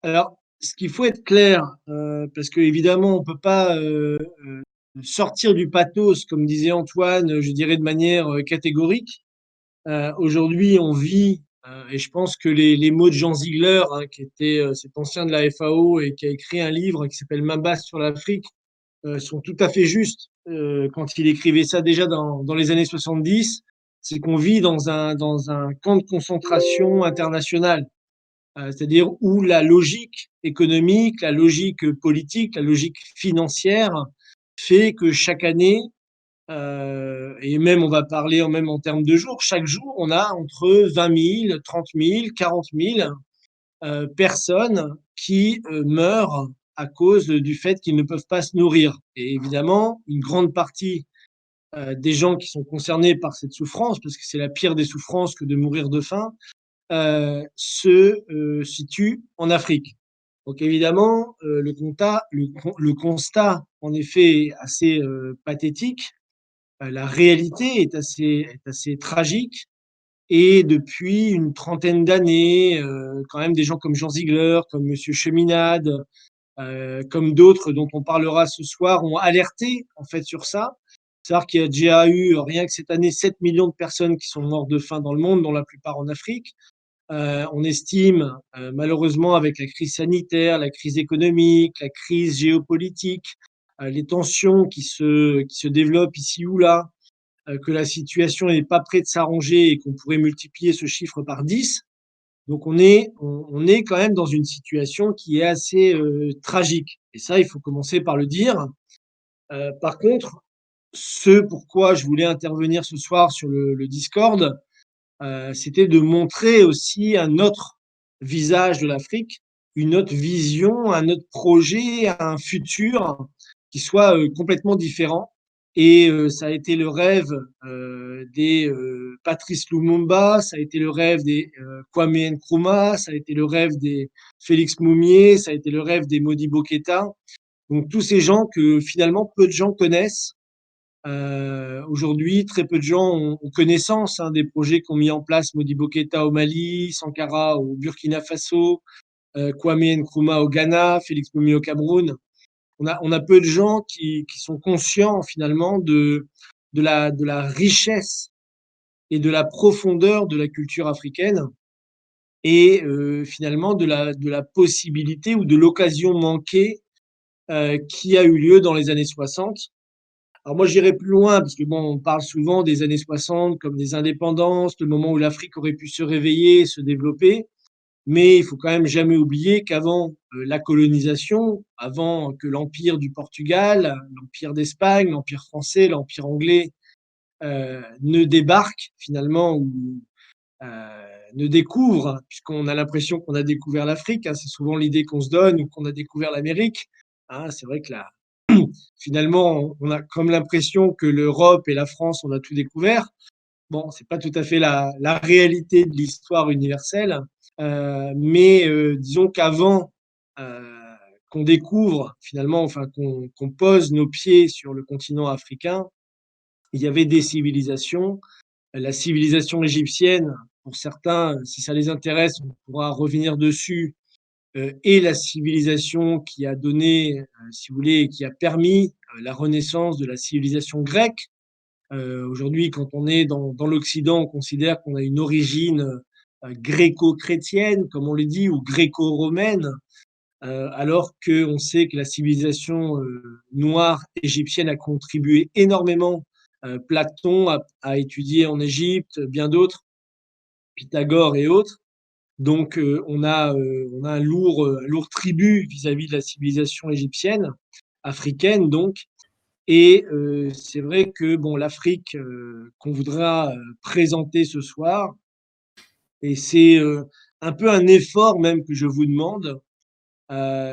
Alors, ce qu'il faut être clair, parce qu'évidemment, on peut pas sortir du pathos, comme disait Antoine, je dirais de manière catégorique. Aujourd'hui, on vit, et je pense que les mots de Jean Ziegler, hein, qui était cet ancien de la FAO et qui a écrit un livre qui s'appelle Main basse sur l'Afrique, sont tout à fait justes quand il écrivait ça déjà dans les années 70. C'est qu'on vit dans un camp de concentration international, c'est-à-dire où la logique économique, la logique politique, la logique financière fait que chaque année, et même on va parler même en termes de jours, chaque jour, on a entre 20 000, 30 000, 40 000 personnes qui meurent à cause du fait qu'ils ne peuvent pas se nourrir. Et évidemment, une grande partie des gens qui sont concernés par cette souffrance, parce que c'est la pire des souffrances que de mourir de faim, se situe en Afrique. Donc évidemment, le constat, en effet, est assez pathétique. La réalité est assez tragique. Et depuis une trentaine d'années, quand même des gens comme Jean Ziegler, comme Monsieur Cheminade, comme d'autres dont on parlera ce soir, ont alerté en fait sur ça. C'est-à-dire qu'il y a déjà eu, rien que cette année, 7 millions de personnes qui sont mortes de faim dans le monde, dont la plupart en Afrique. On estime, malheureusement, avec la crise sanitaire, la crise économique, la crise géopolitique, les tensions qui se développent ici ou là, que la situation n'est pas près de s'arranger et qu'on pourrait multiplier ce chiffre par 10. Donc on est quand même dans une situation qui est assez tragique. Et ça, il faut commencer par le dire. Par contre, ce pourquoi je voulais intervenir ce soir sur le Discord, c'était de montrer aussi un autre visage de l'Afrique, une autre vision, un autre projet, un futur qui soit complètement différent. Et ça a été le rêve des Patrice Lumumba, ça a été le rêve des Kwame Nkrumah, ça a été le rêve des Félix Moumié, ça a été le rêve des Modibo Keïta. Donc tous ces gens que finalement peu de gens connaissent. Aujourd'hui, très peu de gens ont connaissance des projets qu'ont mis en place Modibo Keïta au Mali, Sankara au Burkina Faso, Kwame Nkrumah au Ghana, Félix Moumié au Cameroun. On a peu de gens qui sont conscients finalement de la richesse et de la profondeur de la culture africaine et finalement de la possibilité ou de l'occasion manquée qui a eu lieu dans les années 60. Alors moi, j'irai plus loin, parce que bon, on parle souvent des années 60 comme des indépendances, le moment où l'Afrique aurait pu se réveiller, se développer. Mais il faut quand même jamais oublier qu'avant la colonisation, avant que l'empire du Portugal, l'empire d'Espagne, l'empire français, l'empire anglais ne débarque finalement ou ne découvre, puisqu'on a l'impression qu'on a découvert l'Afrique, c'est souvent l'idée qu'on se donne, ou qu'on a découvert l'Amérique. C'est vrai que là, finalement, on a comme l'impression que l'Europe et la France, on a tout découvert. Bon, c'est pas tout à fait la réalité de l'histoire universelle, mais disons qu'avant qu'on découvre finalement, enfin qu'on pose nos pieds sur le continent africain, il y avait des civilisations. La civilisation égyptienne, pour certains, si ça les intéresse, on pourra revenir dessus, et la civilisation qui a donné, si vous voulez, qui a permis la renaissance de la civilisation grecque. Aujourd'hui, quand on est dans l'Occident, on considère qu'on a une origine gréco-chrétienne, comme on le dit, ou gréco-romaine, alors qu'on sait que la civilisation noire égyptienne a contribué énormément. Platon a étudié en Égypte, bien d'autres, Pythagore et autres. Donc, on a un lourd tribut vis-à-vis de la civilisation égyptienne, africaine donc. Et c'est vrai que bon, l'Afrique qu'on voudra présenter ce soir, et c'est un peu un effort même que je vous demande,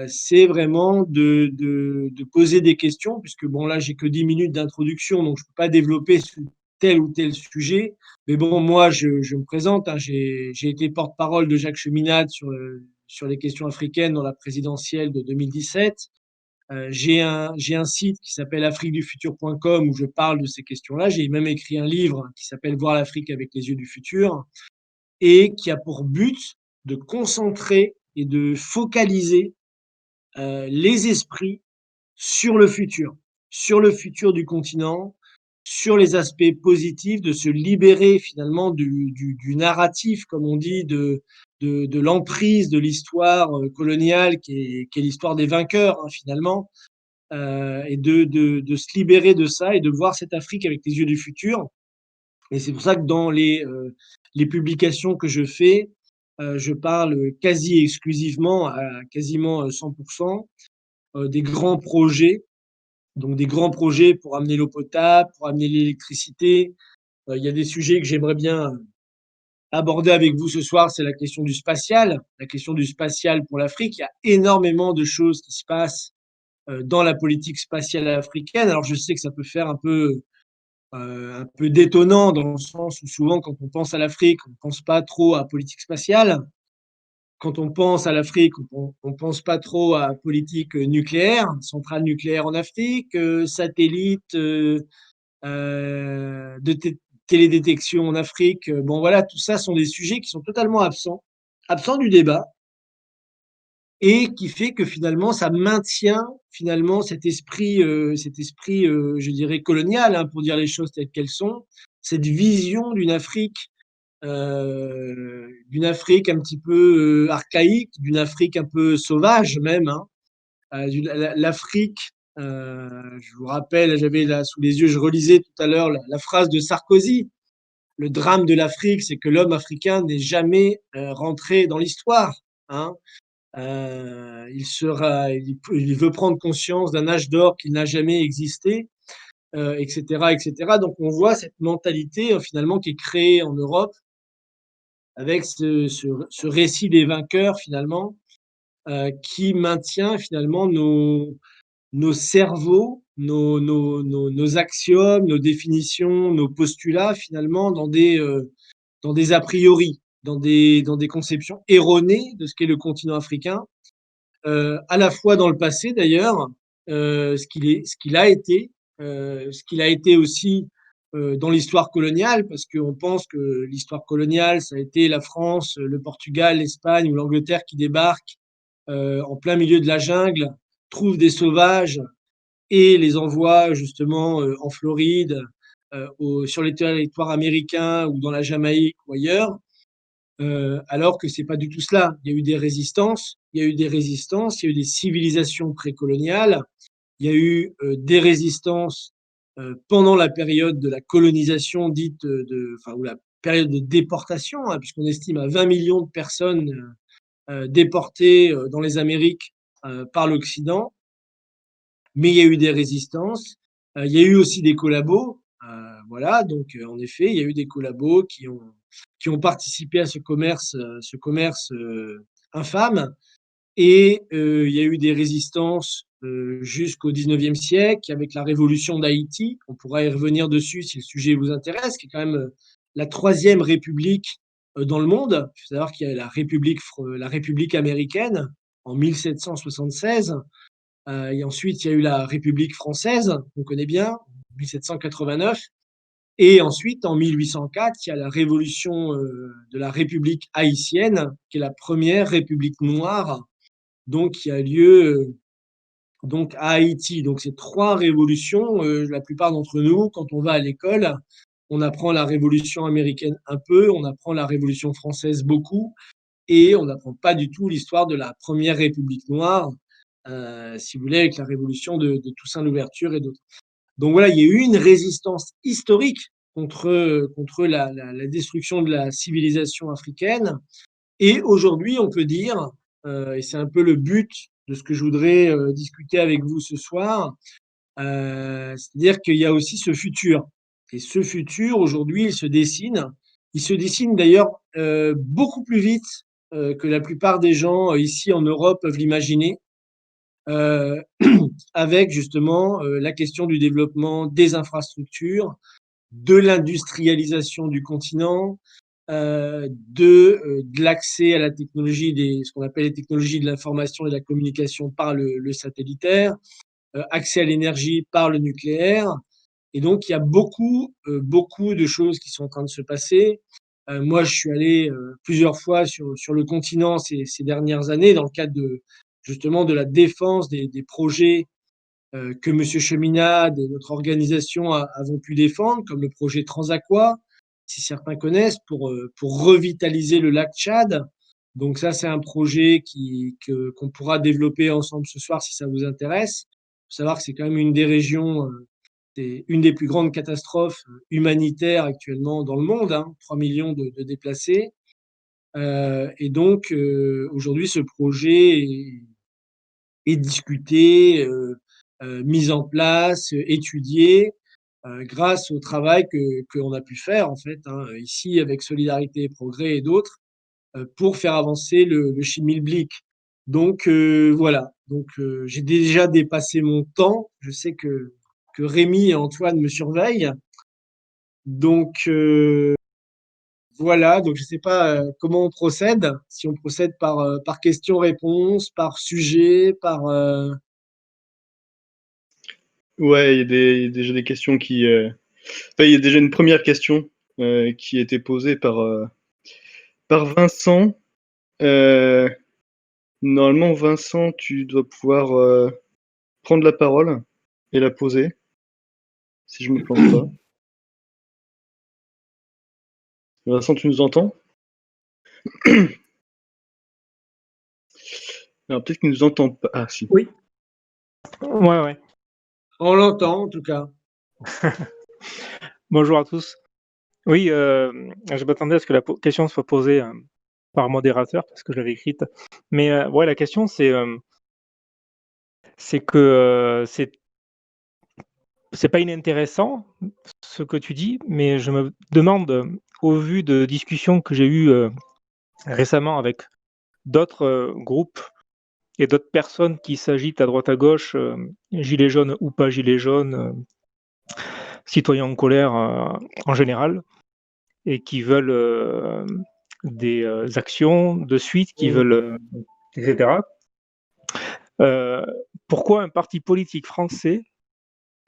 c'est vraiment de poser des questions, puisque bon, là, j'ai que 10 minutes d'introduction, donc je ne peux pas développer sur tel ou tel sujet. Mais bon, moi, je me présente, j'ai été porte-parole de Jacques Cheminade sur les questions africaines dans la présidentielle de 2017. J'ai un site qui s'appelle afriquedufutur.com où je parle de ces questions-là. J'ai même écrit un livre qui s'appelle Voir l'Afrique avec les yeux du futur et qui a pour but de concentrer et de focaliser les esprits sur le futur du continent, sur les aspects positifs, de se libérer finalement du narratif, comme on dit, de l'emprise de l'histoire coloniale qui est l'histoire des vainqueurs, hein, finalement, et de se libérer de ça et de voir cette Afrique avec les yeux du futur. Et c'est pour ça que dans les publications que je fais, je parle quasi exclusivement, à quasiment 100%, des grands projets. Donc des grands projets pour amener l'eau potable, pour amener l'électricité. Il y a des sujets que j'aimerais bien aborder avec vous ce soir, c'est la question du spatial. La question du spatial pour l'Afrique. Il y a énormément de choses qui se passent dans la politique spatiale africaine. Alors je sais que ça peut faire un peu détonnant dans le sens où souvent quand on pense à l'Afrique, on ne pense pas trop à politique spatiale. Quand on pense à l'Afrique, on ne pense pas trop à politique nucléaire, centrale nucléaire en Afrique, satellite de télédétection en Afrique. Bon voilà, tout ça sont des sujets qui sont totalement absents du débat et qui fait que finalement ça maintient finalement cet esprit, je dirais colonial, hein, pour dire les choses telles qu'elles sont, cette vision d'une Afrique un petit peu archaïque, d'une Afrique un peu sauvage même, hein. L'Afrique, je vous rappelle, j'avais là sous les yeux, je relisais tout à l'heure la phrase de Sarkozy. Le drame de l'Afrique, c'est que l'homme africain n'est jamais rentré dans l'histoire, hein. Il veut prendre conscience d'un âge d'or qui n'a jamais existé, etc., etc. Donc on voit cette mentalité finalement qui est créée en Europe avec ce récit des vainqueurs finalement qui maintient finalement nos cerveaux, nos axiomes, nos définitions, nos postulats finalement dans des a priori, dans des conceptions erronées de ce qu'est le continent africain, à la fois dans le passé d'ailleurs, ce qu'il a été aussi dans l'histoire coloniale, parce qu'on pense que l'histoire coloniale, ça a été la France, le Portugal, l'Espagne ou l'Angleterre qui débarquent en plein milieu de la jungle, trouvent des sauvages et les envoient justement en Floride, sur les territoires américains ou dans la Jamaïque ou ailleurs, alors que c'est pas du tout cela. Il y a eu des résistances, il y a eu des résistances, il y a eu des civilisations précoloniales, il y a eu des résistances pendant la période de la colonisation dite enfin, ou la période de déportation, hein, puisqu'on estime à 20 millions de personnes déportées dans les Amériques par l'Occident. Mais il y a eu des résistances, il y a eu aussi des collabos, voilà, donc en effet, il y a eu des collabos qui ont participé à ce commerce infâme. Et il y a eu des résistances jusqu'au 19e siècle, avec la révolution d'Haïti. On pourra y revenir dessus si le sujet vous intéresse, qui est quand même la troisième république dans le monde. Il faut savoir qu'il y a la République américaine en 1776. Et ensuite, il y a eu la République française, qu'on connaît bien, 1789. Et ensuite, en 1804, il y a la révolution de la République haïtienne, qui est la première république noire, donc qui a lieu donc à Haïti. Donc ces trois révolutions, la plupart d'entre nous, quand on va à l'école, on apprend la révolution américaine un peu, on apprend la révolution française beaucoup, et on n'apprend pas du tout l'histoire de la première république noire, si vous voulez, avec la révolution de Toussaint Louverture et d'autres. Donc voilà, il y a eu une résistance historique contre la destruction de la civilisation africaine. Et aujourd'hui, on peut dire, et c'est un peu le but de ce que je voudrais discuter avec vous ce soir, c'est-à-dire qu'il y a aussi ce futur. Et ce futur, aujourd'hui, il se dessine. Il se dessine d'ailleurs beaucoup plus vite que la plupart des gens ici en Europe peuvent l'imaginer, euh, avec justement la question du développement des infrastructures, de l'industrialisation du continent, de l'accès à la technologie, ce qu'on appelle les technologies de l'information et de la communication par le satellitaire, accès à l'énergie par le nucléaire. Et donc, il y a beaucoup de choses qui sont en train de se passer. Moi, je suis allé plusieurs fois sur le continent ces dernières années dans le cadre justement de la défense des projets que Monsieur Cheminade et notre organisation avons pu défendre, comme le projet Transaqua, si certains connaissent, pour revitaliser le lac Tchad. Donc ça, c'est un projet qu'on pourra développer ensemble ce soir si ça vous intéresse. Il faut savoir que c'est quand même une des régions, c'est une des plus grandes catastrophes humanitaires actuellement dans le monde, hein, 3 millions de déplacés. Et donc, aujourd'hui, ce projet est discuté, mis en place, étudié, grâce au travail que l'on a pu faire, en fait, hein, ici, avec Solidarité et Progrès et d'autres, pour faire avancer le schmilblick. Donc, voilà. Donc, j'ai déjà dépassé mon temps. Je sais que Rémi et Antoine me surveillent. Donc, voilà. Donc, je ne sais pas comment on procède. Si on procède par question-réponse, par sujet, par. Ouais, il y a déjà des questions qui. Enfin, il y a déjà une première question qui a été posée par Vincent. Euh, Normalement, Vincent, tu dois pouvoir prendre la parole et la poser, si je me plante pas. Vincent, tu nous entends? Alors peut-être qu'il nous entend pas. Ah si. Oui. Ouais, ouais. On l'entend, en tout cas. Bonjour à tous. Oui, je m'attendais à ce que la question soit posée par modérateur parce que je l'avais écrite. Mais ouais, la question c'est que c'est pas inintéressant ce que tu dis, mais je me demande, au vu de discussions que j'ai eues récemment avec d'autres groupes et d'autres personnes qui s'agitent à droite à gauche, gilets jaunes ou pas gilets jaunes, citoyens en colère en général, et qui veulent des actions de suite, qui veulent, etc. Pourquoi un parti politique français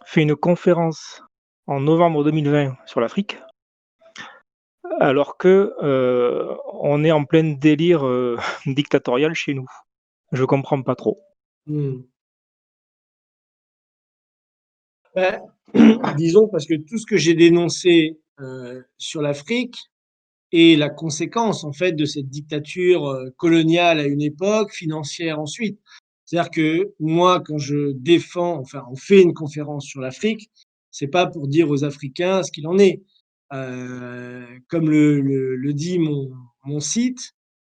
fait une conférence en novembre 2020 sur l'Afrique, alors que on est en plein délire dictatorial chez nous? Je comprends pas trop. Ben, disons parce que tout ce que j'ai dénoncé sur l'Afrique est la conséquence en fait de cette dictature coloniale à une époque, financière ensuite. C'est-à-dire que moi, quand je défends, enfin, on fait une conférence sur l'Afrique, c'est pas pour dire aux Africains ce qu'il en est. Comme le dit mon site,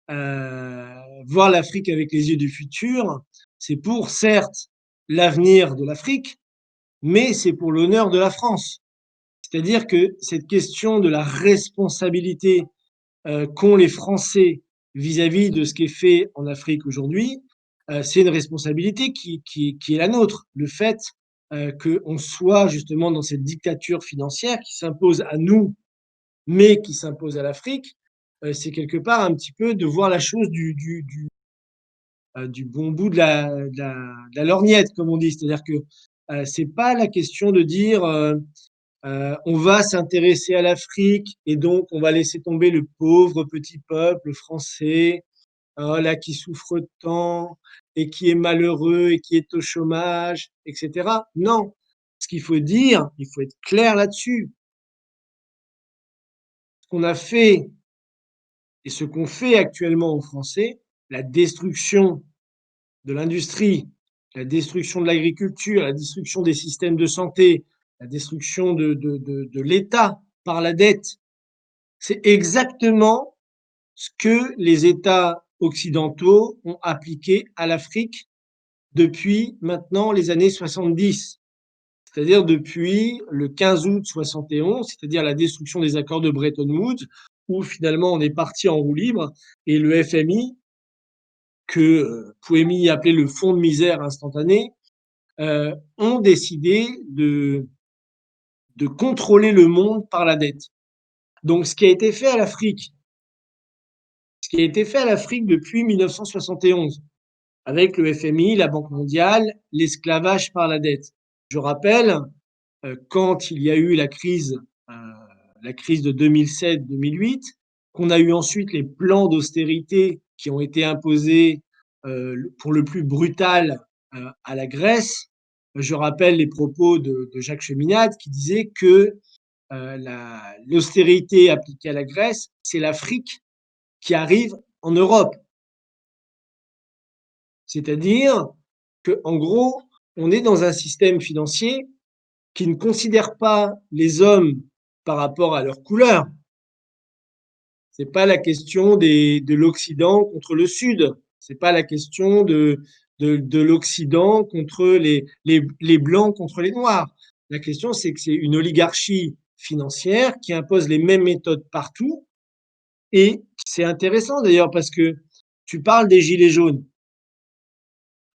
voir l'Afrique avec les yeux du futur, c'est pour certes l'avenir de l'Afrique, mais c'est pour l'honneur de la France. C'est-à-dire que cette question de la responsabilité qu'ont les Français vis-à-vis de ce qui est fait en Afrique aujourd'hui, c'est une responsabilité qui est la nôtre. Le fait qu'on soit justement dans cette dictature financière qui s'impose à nous, mais qui s'impose à l'Afrique, c'est quelque part un petit peu de voir la chose du bon bout de la lorgnette, comme on dit. C'est-à-dire que c'est pas la question de dire on va s'intéresser à l'Afrique et donc on va laisser tomber le pauvre petit peuple français là qui souffre tant et qui est malheureux et qui est au chômage, etc. Non, ce qu'il faut dire, il faut être clair là-dessus. Ce qu'on a fait et ce qu'on fait actuellement aux Français, la destruction de l'industrie, la destruction de l'agriculture, la destruction des systèmes de santé, la destruction de l'État par la dette, c'est exactement ce que les États occidentaux ont appliqué à l'Afrique depuis maintenant les années 70, c'est-à-dire depuis le 15 août 71, c'est-à-dire la destruction des accords de Bretton Woods, où finalement on est parti en roue libre, et le FMI, que Pouemi appelait le fonds de misère instantané, ont décidé de contrôler le monde par la dette. Donc ce qui a été fait à l'Afrique, ce qui a été fait à l'Afrique depuis 1971, avec le FMI, la Banque mondiale, l'esclavage par la dette. Je rappelle, quand il y a eu la crise de 2007-2008, qu'on a eu ensuite les plans d'austérité qui ont été imposés pour le plus brutal à la Grèce. Je rappelle les propos de Jacques Cheminade qui disait que l'austérité appliquée à la Grèce, c'est l'Afrique qui arrive en Europe. C'est-à-dire qu'en gros, on est dans un système financier qui ne considère pas les hommes par rapport à leur couleur. C'est pas la question de l'Occident contre le Sud. C'est pas la question de l'Occident contre les Blancs contre les Noirs. La question, c'est que c'est une oligarchie financière qui impose les mêmes méthodes partout. Et c'est intéressant d'ailleurs parce que tu parles des gilets jaunes.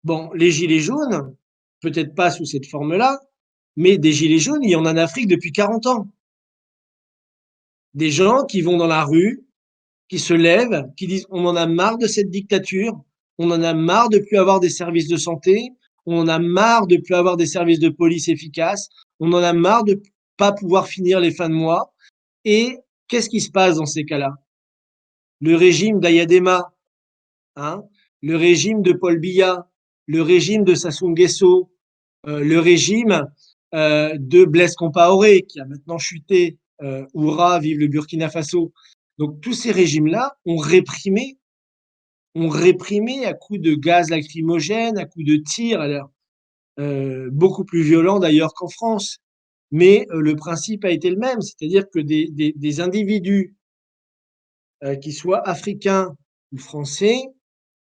Bon, les gilets jaunes, peut-être pas sous cette forme-là, mais des gilets jaunes, il y en a en Afrique depuis 40 ans. Des gens qui vont dans la rue, qui se lèvent, qui disent on en a marre de cette dictature, on en a marre de plus avoir des services de santé, on en a marre de plus avoir des services de police efficaces, on en a marre de pas pouvoir finir les fins de mois. Et qu'est-ce qui se passe dans ces cas-là? Le régime d'Ayadema, hein, le régime de Paul Biya, le régime de Sassou Nguesso, le régime de Blaise Compaoré, qui a maintenant chuté, Oura, vive le Burkina Faso. Donc tous ces régimes-là ont réprimé à coups de gaz lacrymogène, à coups de tirs, alors, beaucoup plus violents d'ailleurs qu'en France. Mais le principe a été le même, c'est-à-dire que des individus qui soient africains ou français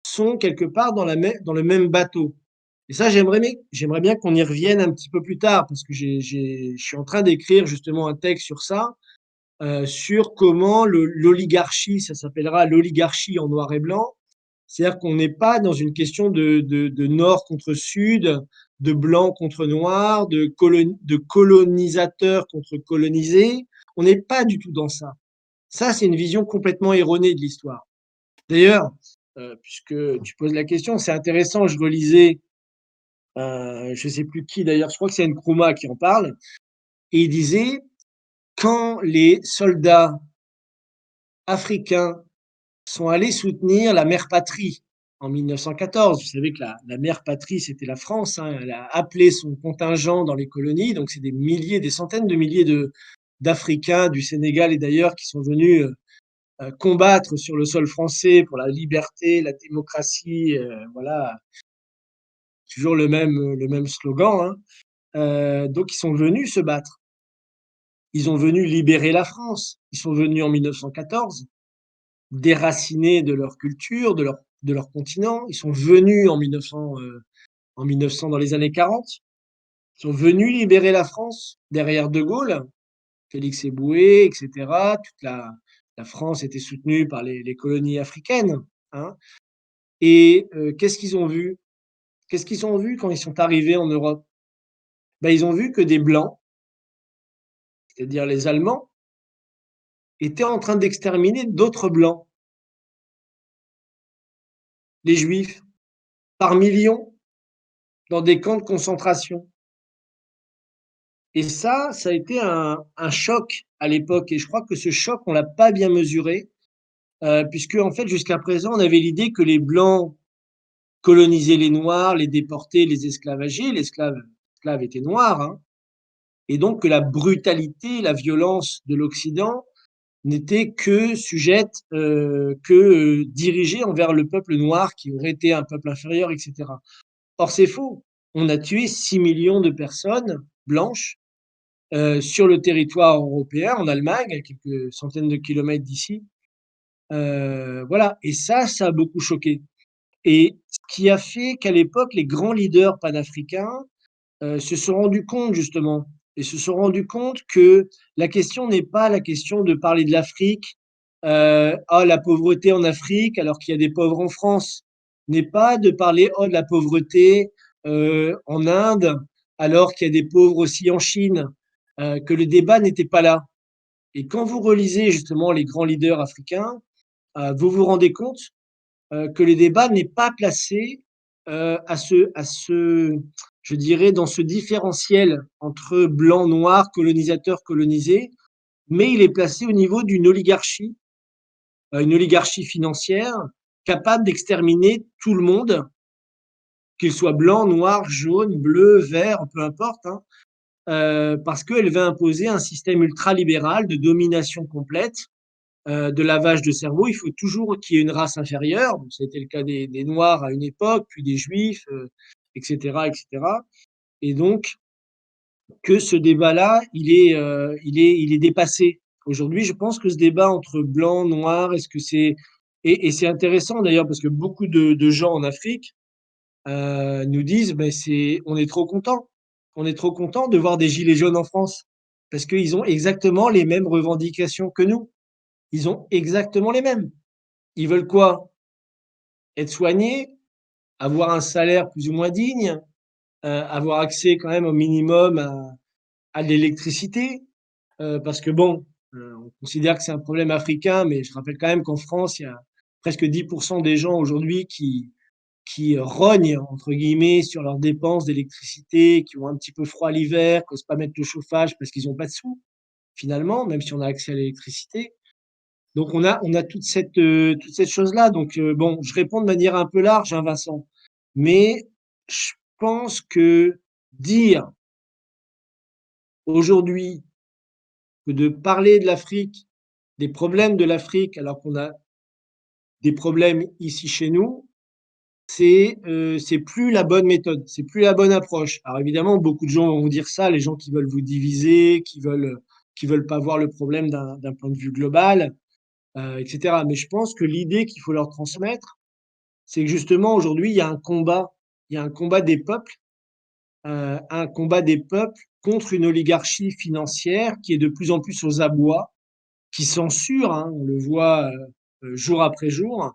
sont quelque part dans le même bateau. Et ça, j'aimerais bien qu'on y revienne un petit peu plus tard, parce que je suis en train d'écrire justement un texte sur ça, sur comment l'oligarchie, ça s'appellera l'oligarchie en noir et blanc, c'est-à-dire qu'on n'est pas dans une question de nord contre sud, de blanc contre noir, de colonisateur contre colonisé, on n'est pas du tout dans ça. Ça, c'est une vision complètement erronée de l'histoire. D'ailleurs, puisque tu poses la question, c'est intéressant, je relisais je sais plus qui d'ailleurs, je crois que c'est Nkrumah qui en parle, et il disait quand les soldats africains sont allés soutenir la mère patrie en 1914, vous savez que la mère patrie c'était la France, hein, elle a appelé son contingent dans les colonies, donc c'est des milliers, des centaines de milliers d'Africains du Sénégal et d'ailleurs qui sont venus combattre sur le sol français pour la liberté, la démocratie, voilà, toujours le même slogan, hein. Donc ils sont venus se battre. Ils ont venu libérer la France. Ils sont venus en 1914, déracinés de leur culture, de leur continent. Ils sont venus en 1900 dans les années 40. Ils sont venus libérer la France derrière De Gaulle, Félix Éboué, etc. Toute la France était soutenue par les colonies africaines, hein. Et qu'est-ce qu'ils ont vu? Qu'est-ce qu'ils ont vu quand ils sont arrivés en Europe? Ben, ils ont vu que des Blancs, c'est-à-dire les Allemands, étaient en train d'exterminer d'autres Blancs, les Juifs, par millions, dans des camps de concentration. Et ça a été un choc à l'époque. Et je crois que ce choc, on l'a pas bien mesuré, puisque en fait, jusqu'à présent, on avait l'idée que les Blancs colonisaient les Noirs, les déportaient, les esclavageaient. Les esclaves étaient noirs, hein. Et donc que la brutalité, la violence de l'Occident n'était que sujette, dirigée envers le peuple noir qui aurait été un peuple inférieur, etc. Or, c'est faux. On a tué 6 millions de personnes blanches sur le territoire européen, en Allemagne, à quelques centaines de kilomètres d'ici. Voilà. Et ça a beaucoup choqué. Et ce qui a fait qu'à l'époque, les grands leaders panafricains se sont rendus compte justement, et se sont rendus compte que la question n'est pas la question de parler de l'Afrique, ah la pauvreté en Afrique alors qu'il y a des pauvres en France, n'est pas de parler oh de la pauvreté en Inde alors qu'il y a des pauvres aussi en Chine, que le débat n'était pas là. Et quand vous relisez justement les grands leaders africains, vous vous rendez compte que le débat n'est pas placé je dirais, dans ce différentiel entre blanc, noir, colonisateur, colonisé, mais il est placé au niveau d'une oligarchie une oligarchie financière capable d'exterminer tout le monde, qu'il soit blanc, noir, jaune, bleu, vert, peu importe, hein, parce qu'elle veut imposer un système ultralibéral de domination complète, de lavage de cerveau. Il faut toujours qu'il y ait une race inférieure. Donc, ça a été le cas des Noirs à une époque, puis des Juifs, etc., etc. Et donc, que ce débat-là, il est dépassé. Aujourd'hui, je pense que ce débat entre blanc, noir, est-ce que c'est... Et c'est intéressant d'ailleurs parce que beaucoup de gens en Afrique nous disent, ben on est trop content. On est trop content de voir des gilets jaunes en France parce qu'ils ont exactement les mêmes revendications que nous. Ils ont exactement les mêmes. Ils veulent quoi? Être soignés, avoir un salaire plus ou moins digne, avoir accès quand même au minimum à l'électricité, parce que bon, on considère que c'est un problème africain, mais je rappelle quand même qu'en France, il y a presque 10% des gens aujourd'hui qui rognent, entre guillemets, sur leurs dépenses d'électricité, qui ont un petit peu froid l'hiver, qui n'osent pas mettre le chauffage parce qu'ils n'ont pas de sous, finalement, même si on a accès à l'électricité. Donc on a toute cette chose-là. Donc bon, je réponds de manière un peu large, hein, Vincent, mais je pense que dire aujourd'hui que de parler de l'Afrique, des problèmes de l'Afrique, alors qu'on a des problèmes ici chez nous, c'est plus la bonne méthode, c'est plus la bonne approche. Alors évidemment, beaucoup de gens vont vous dire ça, les gens qui veulent vous diviser, qui veulent pas voir le problème d'un point de vue global, etc. Mais je pense que l'idée qu'il faut leur transmettre, c'est que justement aujourd'hui, il y a un combat des peuples contre une oligarchie financière qui est de plus en plus aux abois, qui censure, hein, on le voit jour après jour,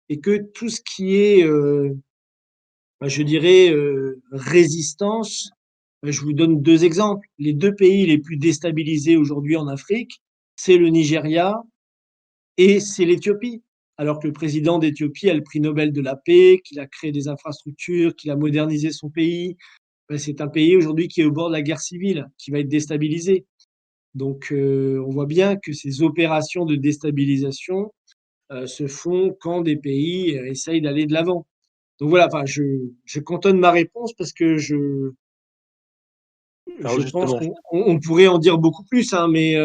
et que tout ce qui est, je dirais, résistance, je vous donne deux exemples. Les deux pays les plus déstabilisés aujourd'hui en Afrique, c'est le Nigeria et c'est l'Éthiopie. Alors que le président d'Éthiopie a le prix Nobel de la paix, qu'il a créé des infrastructures, qu'il a modernisé son pays, ben c'est un pays aujourd'hui qui est au bord de la guerre civile, qui va être déstabilisé. Donc, on voit bien que ces opérations de déstabilisation se font quand des pays essayent d'aller de l'avant. Donc voilà, enfin, je cantonne ma réponse parce que Alors je pense justement, qu'on pourrait en dire beaucoup plus, hein, mais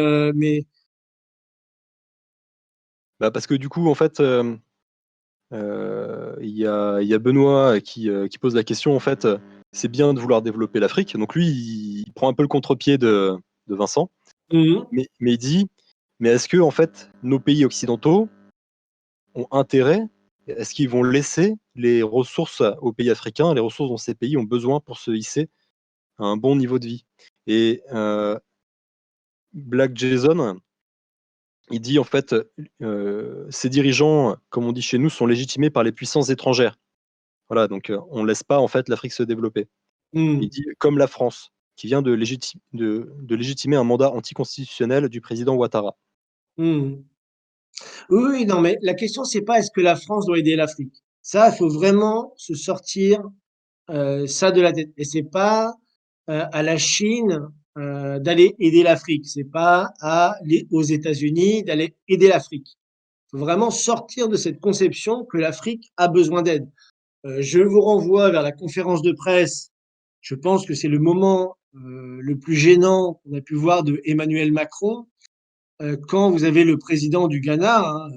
bah, parce que du coup, en fait, il y a Benoît qui pose la question, en fait, c'est bien de vouloir développer l'Afrique. Donc lui, il prend un peu le contre-pied de Vincent, mhm, mais il dit, mais est-ce que, en fait, nos pays occidentaux ont intérêt, est-ce qu'ils vont laisser les ressources aux pays africains, les ressources dont ces pays ont besoin pour se hisser à un bon niveau de vie? Et Black Jason, il dit en fait, ces dirigeants, comme on dit chez nous, sont légitimés par les puissances étrangères. Voilà, donc on laisse pas en fait l'Afrique se développer. Il mhm, dit comme la France, qui vient de légitimer un mandat anticonstitutionnel du président Ouattara. mhm. Oui, oui, non, mais la question, c'est pas est-ce que la France doit aider l'Afrique. Ça, il faut vraiment se sortir ça de la tête. Et c'est pas à la Chine d'aller aider l'Afrique. C'est pas aux États-Unis d'aller aider l'Afrique. Il faut vraiment sortir de cette conception que l'Afrique a besoin d'aide. Je vous renvoie vers la conférence de presse. Je pense que c'est le moment le plus gênant qu'on a pu voir de Emmanuel Macron quand vous avez le président du Ghana, hein,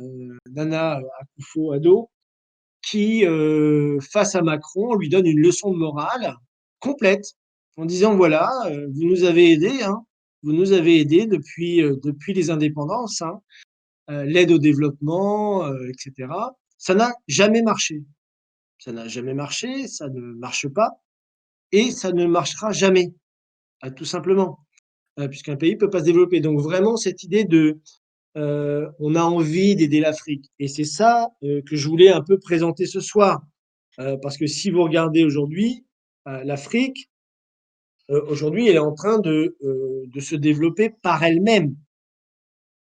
Nana Akufo-Addo, qui, face à Macron, lui donne une leçon de morale complète en disant voilà, vous nous avez aidés, hein, vous nous avez aidés depuis les indépendances, hein, l'aide au développement, etc. Ça n'a jamais marché. Ça n'a jamais marché, ça ne marche pas et ça ne marchera jamais, tout simplement, puisqu'un pays ne peut pas se développer. Donc vraiment, cette idée de on a envie d'aider l'Afrique. Et c'est ça que je voulais un peu présenter ce soir. Parce que si vous regardez aujourd'hui, l'Afrique, aujourd'hui, elle est en train de se développer par elle-même.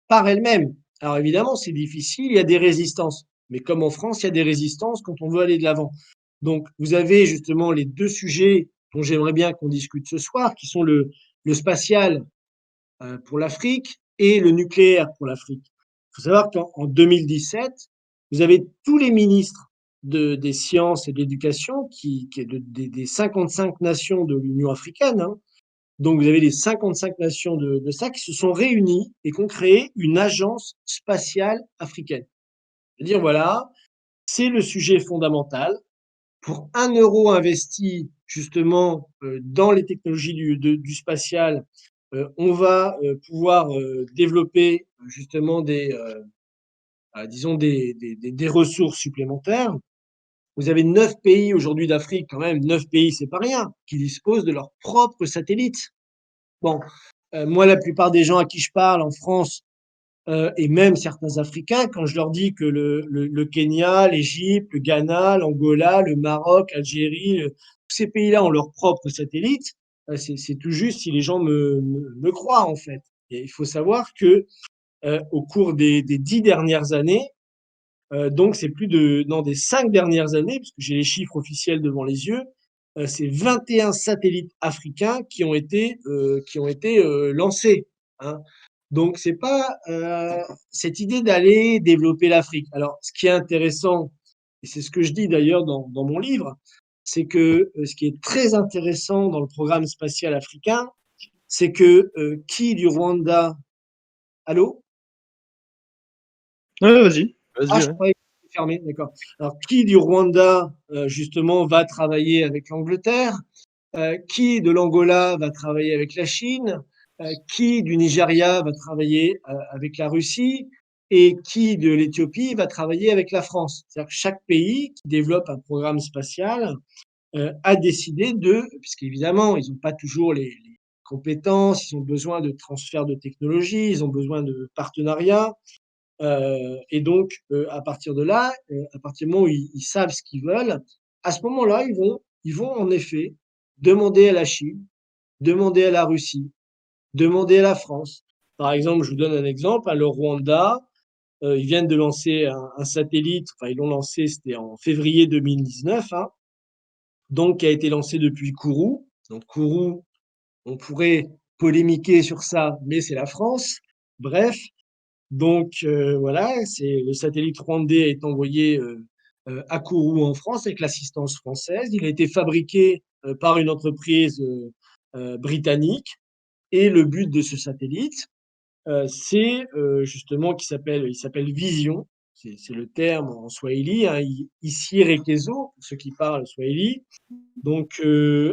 Par elle-même. Alors évidemment, c'est difficile, il y a des résistances. Mais comme en France, il y a des résistances quand on veut aller de l'avant. Donc, vous avez justement les deux sujets dont j'aimerais bien qu'on discute ce soir, qui sont le spatial pour l'Afrique et le nucléaire pour l'Afrique. faut savoir qu'en 2017, vous avez tous les ministres des sciences et de l'éducation des 55 nations de l'Union africaine, hein. Donc, vous avez les 55 nations de ça qui se sont réunies et qui ont créé une agence spatiale africaine. C'est-à-dire, voilà, c'est le sujet fondamental. Pour 1 € investi justement dans les technologies du spatial, on va pouvoir développer justement disons des ressources supplémentaires. Vous avez 9 pays aujourd'hui d'Afrique, quand même, 9 pays, c'est pas rien, qui disposent de leurs propres satellites. Bon, moi, la plupart des gens à qui je parle en France, et même certains Africains, quand je leur dis que le Kenya, l'Égypte, le Ghana, l'Angola, le Maroc, l'Algérie, tous ces pays-là ont leurs propres satellites, c'est tout juste si les gens me croient, en fait. Et il faut savoir que au cours des 10 dernières années, donc c'est des 5 dernières années, puisque j'ai les chiffres officiels devant les yeux, c'est 21 satellites africains qui ont été lancés, hein. Donc c'est pas cette idée d'aller développer l'Afrique. Alors ce qui est intéressant, et c'est ce que je dis d'ailleurs dans mon livre, c'est que ce qui est très intéressant dans le programme spatial africain, c'est que qui du Rwanda, allô? Ouais, vas-y. Ah, Vas-y, je ouais. croyais que c'était fermé, d'accord. Alors, qui du Rwanda, justement, va travailler avec l'Angleterre? Qui de l'Angola va travailler avec la Chine? Qui du Nigeria va travailler avec la Russie? Et qui de l'Éthiopie va travailler avec la France? C'est-à-dire que chaque pays qui développe un programme spatial a décidé puisqu'évidemment, ils n'ont pas toujours les compétences, ils ont besoin de transfert de technologie, ils ont besoin de partenariats. Et donc, à partir de là, à partir du moment où ils savent ce qu'ils veulent, à ce moment-là, ils vont en effet demander à la Chine, demander à la Russie, demander à la France. Par exemple, je vous donne un exemple, hein, le Rwanda, ils viennent de lancer un satellite, enfin ils l'ont lancé, c'était en février 2019, hein, donc qui a été lancé depuis Kourou. Donc Kourou, on pourrait polémiquer sur ça, mais c'est la France. Bref, donc voilà, le satellite rwandais est envoyé à Kourou en France avec l'assistance française. Il a été fabriqué par une entreprise britannique et le but de ce satellite, c'est justement il s'appelle Vision. C'est le terme en Swahili, hein, Rekezo, pour ceux qui parlent Swahili. Donc,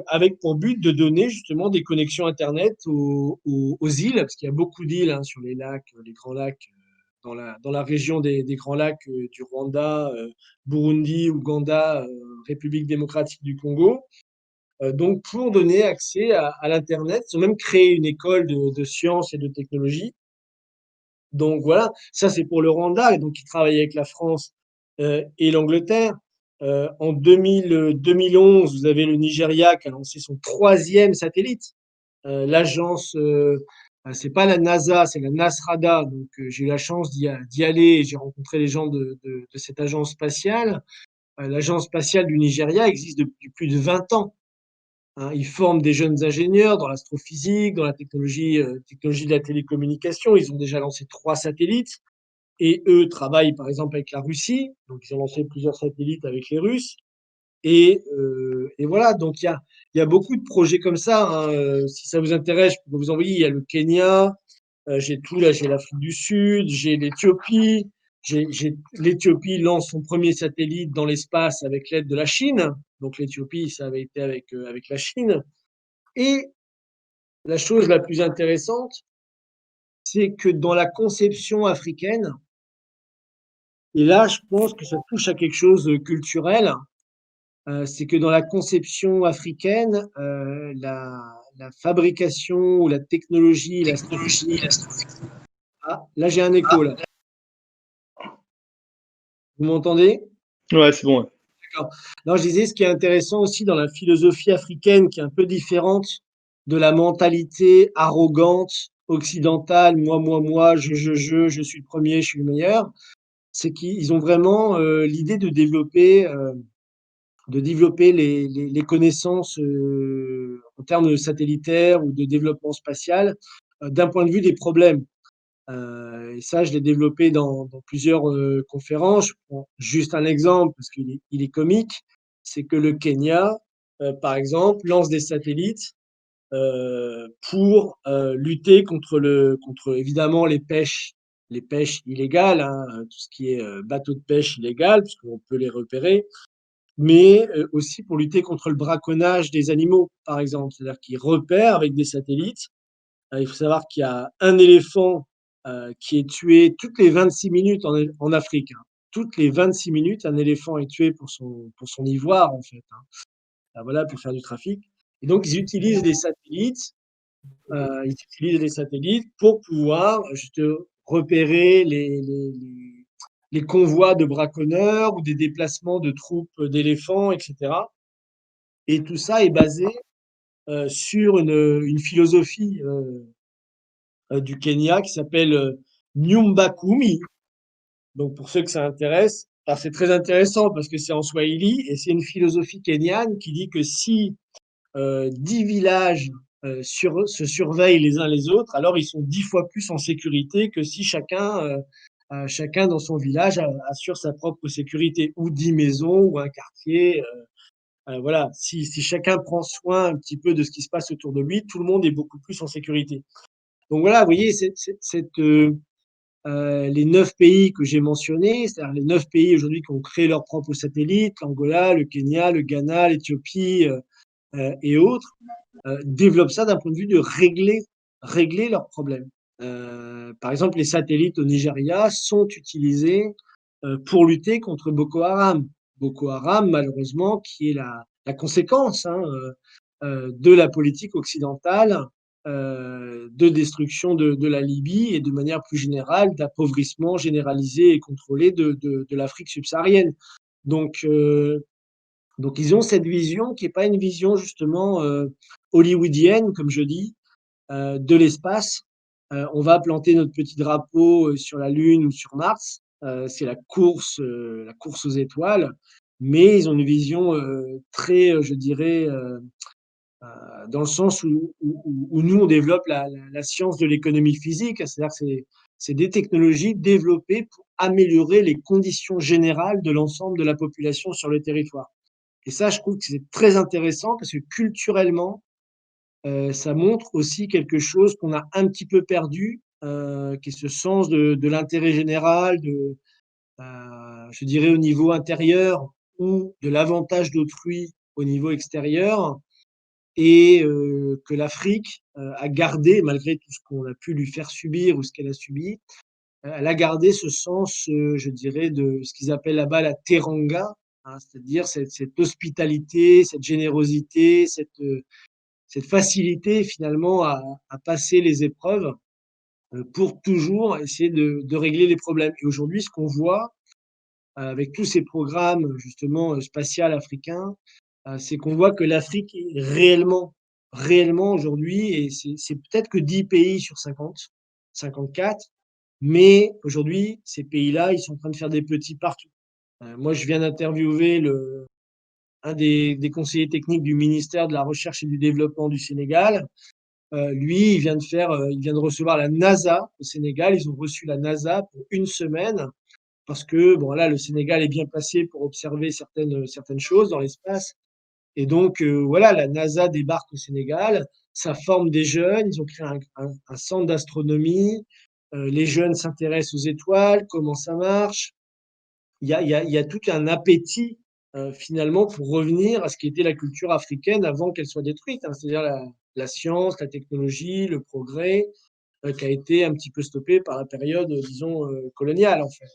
avec pour but de donner justement des connexions Internet aux îles, parce qu'il y a beaucoup d'îles hein, sur les lacs, les grands lacs, dans la région des grands lacs du Rwanda, Burundi, Ouganda, République démocratique du Congo. Donc, pour donner accès à l'Internet, ils ont même créé une école de sciences et de technologie. Donc voilà, ça c'est pour le Rwanda, et donc ils travaillent avec la France et l'Angleterre. En 2011, vous avez le Nigeria qui a lancé son 3e satellite. L'agence, c'est pas la NASA, c'est la Nasrada. Donc j'ai eu la chance d'y aller et j'ai rencontré les gens de cette agence spatiale. L'agence spatiale du Nigeria existe depuis plus de 20 ans, hein. Ils forment des jeunes ingénieurs dans l'astrophysique, dans la technologie de la télécommunication. Ils ont déjà lancé 3 satellites. Et eux travaillent par exemple avec la Russie, donc ils ont lancé plusieurs satellites avec les Russes. Et voilà, donc il y a beaucoup de projets comme ça, hein. Si ça vous intéresse, je peux vous envoyer. Il y a le Kenya, j'ai tout là, j'ai l'Afrique du Sud, j'ai l'Éthiopie. L'Éthiopie lance son premier satellite dans l'espace avec l'aide de la Chine. Donc l'Éthiopie, ça avait été avec la Chine. Et la chose la plus intéressante, c'est que dans la conception africaine, et là, je pense que ça touche à quelque chose de culturel. C'est que dans la conception africaine, la fabrication ou la technologie, Ah, là, j'ai un écho, là. Vous m'entendez? Ouais, c'est bon. Ouais. D'accord. Non, je disais, ce qui est intéressant aussi dans la philosophie africaine, qui est un peu différente de la mentalité arrogante, occidentale, moi, je suis le premier, je suis le meilleur, c'est qu'ils ont vraiment l'idée de développer les connaissances en termes satellitaires ou de développement spatial d'un point de vue des problèmes. Et ça, je l'ai développé dans plusieurs conférences. Je prends juste un exemple parce qu'il est comique. C'est que le Kenya, par exemple, lance des satellites pour lutter contre évidemment les pêches illégales, hein, tout ce qui est bateau de pêche illégal, puisqu'on peut les repérer, mais aussi pour lutter contre le braconnage des animaux, par exemple. C'est-à-dire qu'ils repèrent avec des satellites. Il faut savoir qu'il y a un éléphant qui est tué toutes les 26 minutes en Afrique, hein. Toutes les 26 minutes, un éléphant est tué pour son ivoire, en fait, hein. Voilà, pour faire du trafic. Et donc, ils utilisent les satellites pour pouvoir juste repérer les convois de braconneurs ou des déplacements de troupes d'éléphants, etc. Et tout ça est basé sur une philosophie du Kenya qui s'appelle Nyumba Kumi. Donc, pour ceux que ça intéresse, c'est très intéressant parce que c'est en Swahili et c'est une philosophie kenyane qui dit que si 10 villages se surveillent les uns les autres, alors ils sont 10 fois plus en sécurité que si chacun dans son village assure sa propre sécurité, ou 10 maisons, ou un quartier. Voilà, si chacun prend soin un petit peu de ce qui se passe autour de lui, tout le monde est beaucoup plus en sécurité. Donc voilà, vous voyez, les 9 pays que j'ai mentionnés, c'est-à-dire les 9 pays aujourd'hui qui ont créé leur propre satellite, l'Angola, le Kenya, le Ghana, l'Éthiopie et autres, développent ça d'un point de vue de régler leurs problèmes. Par exemple, les satellites au Nigeria sont utilisés pour lutter contre Boko Haram. Boko Haram, malheureusement, qui est la conséquence, hein, de la politique occidentale de destruction de la Libye et de manière plus générale d'appauvrissement généralisé et contrôlé de l'Afrique subsaharienne. Donc ils ont cette vision qui n'est pas une vision justement hollywoodienne, comme je dis, de l'espace. On va planter notre petit drapeau sur la Lune ou sur Mars. C'est la course aux étoiles. Mais ils ont une vision très, je dirais, dans le sens où nous, on développe la science de l'économie physique. C'est-à-dire que c'est des technologies développées pour améliorer les conditions générales de l'ensemble de la population sur le territoire. Et ça, je trouve que c'est très intéressant parce que culturellement, ça montre aussi quelque chose qu'on a un petit peu perdu, qui est ce sens de l'intérêt général, je dirais au niveau intérieur, ou de l'avantage d'autrui au niveau extérieur, et que l'Afrique a gardé, malgré tout ce qu'on a pu lui faire subir ou ce qu'elle a subi, elle a gardé ce sens, je dirais, de ce qu'ils appellent là-bas la teranga, hein, c'est-à-dire cette hospitalité, cette générosité, cette facilité finalement à passer les épreuves pour toujours essayer de régler les problèmes. Et aujourd'hui, ce qu'on voit avec tous ces programmes justement spatial africains, c'est qu'on voit que l'Afrique est réellement aujourd'hui, et c'est peut-être que 10 pays sur 50, 54, mais aujourd'hui, ces pays-là, ils sont en train de faire des petits partout. Moi, je viens d'interviewer un des conseillers techniques du ministère de la Recherche et du Développement du Sénégal. Lui, il vient de recevoir la NASA au Sénégal. Ils ont reçu la NASA pour une semaine parce que, bon, là, le Sénégal est bien placé pour observer certaines choses dans l'espace. Et donc, voilà, la NASA débarque au Sénégal, ça forme des jeunes, ils ont créé un centre d'astronomie, les jeunes s'intéressent aux étoiles, comment ça marche. Il y a tout un appétit, finalement, pour revenir à ce qui était la culture africaine avant qu'elle soit détruite, hein, c'est-à-dire la science, la technologie, le progrès, qui a été un petit peu stoppé par la période, disons, coloniale, en fait.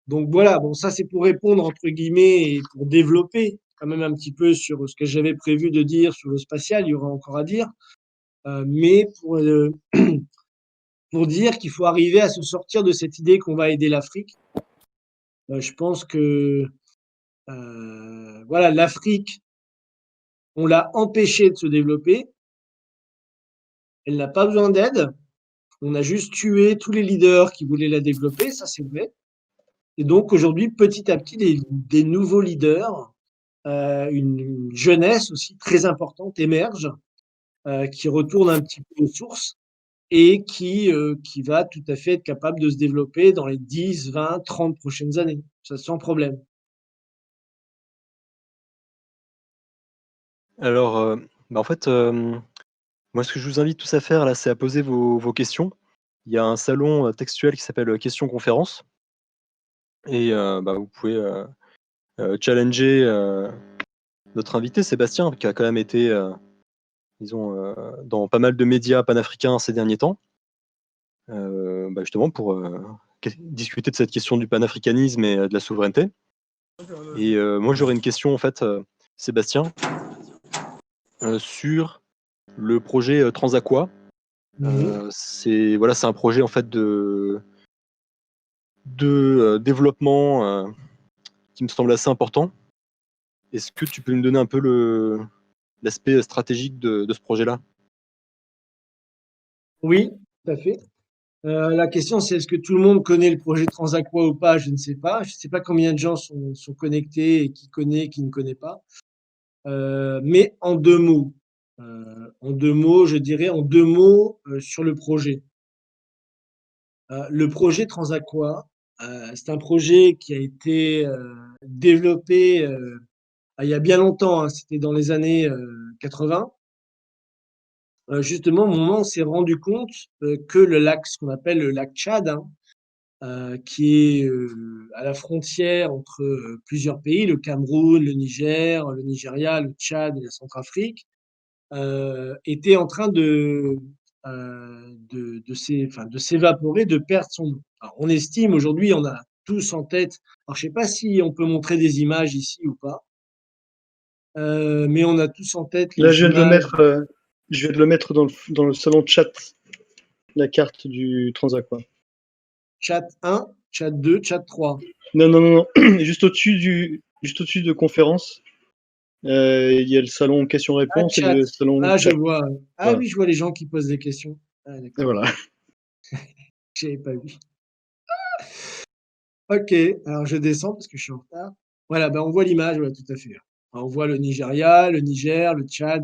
Donc voilà, bon, ça c'est pour répondre entre guillemets et pour développer quand même un petit peu sur ce que j'avais prévu de dire sur le spatial, il y aura encore à dire, mais pour dire qu'il faut arriver à se sortir de cette idée qu'on va aider l'Afrique. Je pense que voilà, l'Afrique, on l'a empêchée de se développer, elle n'a pas besoin d'aide, on a juste tué tous les leaders qui voulaient la développer, ça c'est vrai. Et donc aujourd'hui, petit à petit, des nouveaux leaders, une jeunesse aussi très importante émerge, qui retourne un petit peu aux sources et qui va tout à fait être capable de se développer dans les 10, 20, 30 prochaines années, ça sans problème. Alors, en fait, moi, ce que je vous invite tous à faire là, c'est à poser vos questions. Il y a un salon, textuel qui s'appelle, Questions Conférences et vous pouvez, challenger, notre invité Sébastien qui a quand même été, disons, dans pas mal de médias panafricains ces derniers temps. Justement pour, discuter de cette question du panafricanisme et de la souveraineté. Et moi j'aurais une question en fait, Sébastien, sur le projet, Transaqua. C'est un projet en fait de développement, qui me semble assez important. Est-ce que tu peux me donner un peu l'aspect stratégique de ce projet-là? Oui, tout à fait. La question, c'est est-ce que tout le monde connaît le projet Transaqua ou pas? Je ne sais pas. Je ne sais pas combien de gens sont connectés et qui connaît, qui ne connaît pas. Mais en deux mots, je dirais en deux mots sur le projet. Le projet Transaqua, c'est un projet qui a été développé il y a bien longtemps, hein, c'était dans les années 80. Justement, au moment où on s'est rendu compte que le lac, ce qu'on appelle le lac Tchad, hein, qui est à la frontière entre plusieurs pays, le Cameroun, le Niger, le Nigeria, le Tchad et la Centrafrique, était en train de s'évaporer, de perdre son eau. Alors, on estime aujourd'hui, on a tous en tête, alors je ne sais pas si on peut montrer des images ici ou pas, mais on a tous en tête Là, les images. je viens de le mettre dans le salon chat, la carte du Transaqua. Chat 1, chat 2, chat 3. Non, non, non, non. Juste au-dessus de conférence, il y a le salon Ah, questions-réponses et chat. le salon Ah, je chat. vois. Ah Voilà. oui, je vois les gens qui posent des questions. Ah, Et d'accord. voilà. J'avais pas vu. Ok, alors je descends parce que je suis en retard. Voilà, ben on voit l'image, voilà, tout à fait. Alors, on voit le Nigeria, le Niger, le Tchad,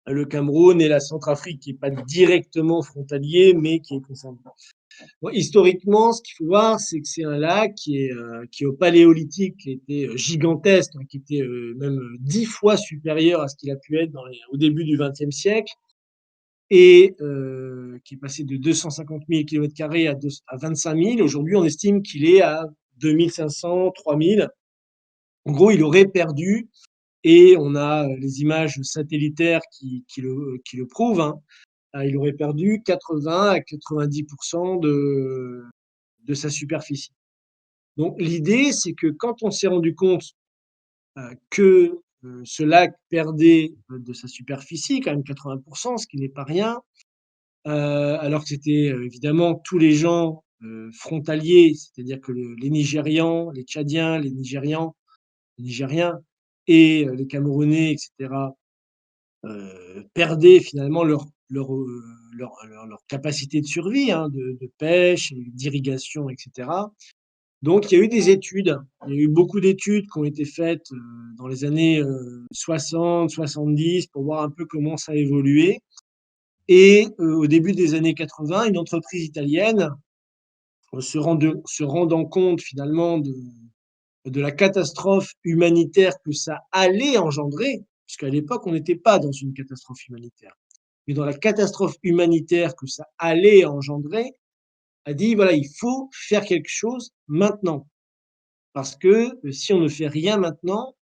le Cameroun et la Centrafrique, qui n'est pas directement frontalier, mais qui est concerné. Bon, historiquement, ce qu'il faut voir, c'est que c'est un lac qui est au Paléolithique, qui était gigantesque, hein, qui était même 10 fois supérieur à ce qu'il a pu être au début du XXe siècle, et qui est passé de 250 000 km² à 25 000. Aujourd'hui, on estime qu'il est à 2 500, 3 000. En gros, il aurait perdu, et on a les images satellitaires qui le prouvent, hein, il aurait perdu 80 à 90% de sa superficie. Donc l'idée, c'est que quand on s'est rendu compte que ce lac perdait de sa superficie, quand même 80%, ce qui n'est pas rien, alors que c'était évidemment tous les gens frontaliers, c'est-à-dire que les Nigérians, les Tchadiens, les Nigériens et les Camerounais, etc., perdaient finalement leur capacité de survie, hein, de pêche, d'irrigation, etc. Donc, il y a eu des études. Il y a eu beaucoup d'études qui ont été faites dans les années 60, 70 pour voir un peu comment ça a évolué. Et au début des années 80, une entreprise italienne, se rendant compte finalement de la catastrophe humanitaire que ça allait engendrer, puisqu'à l'époque, on n'était pas dans une catastrophe humanitaire, mais dans la catastrophe humanitaire que ça allait engendrer, a dit, voilà, il faut faire quelque chose maintenant. Parce que si on ne fait rien maintenant,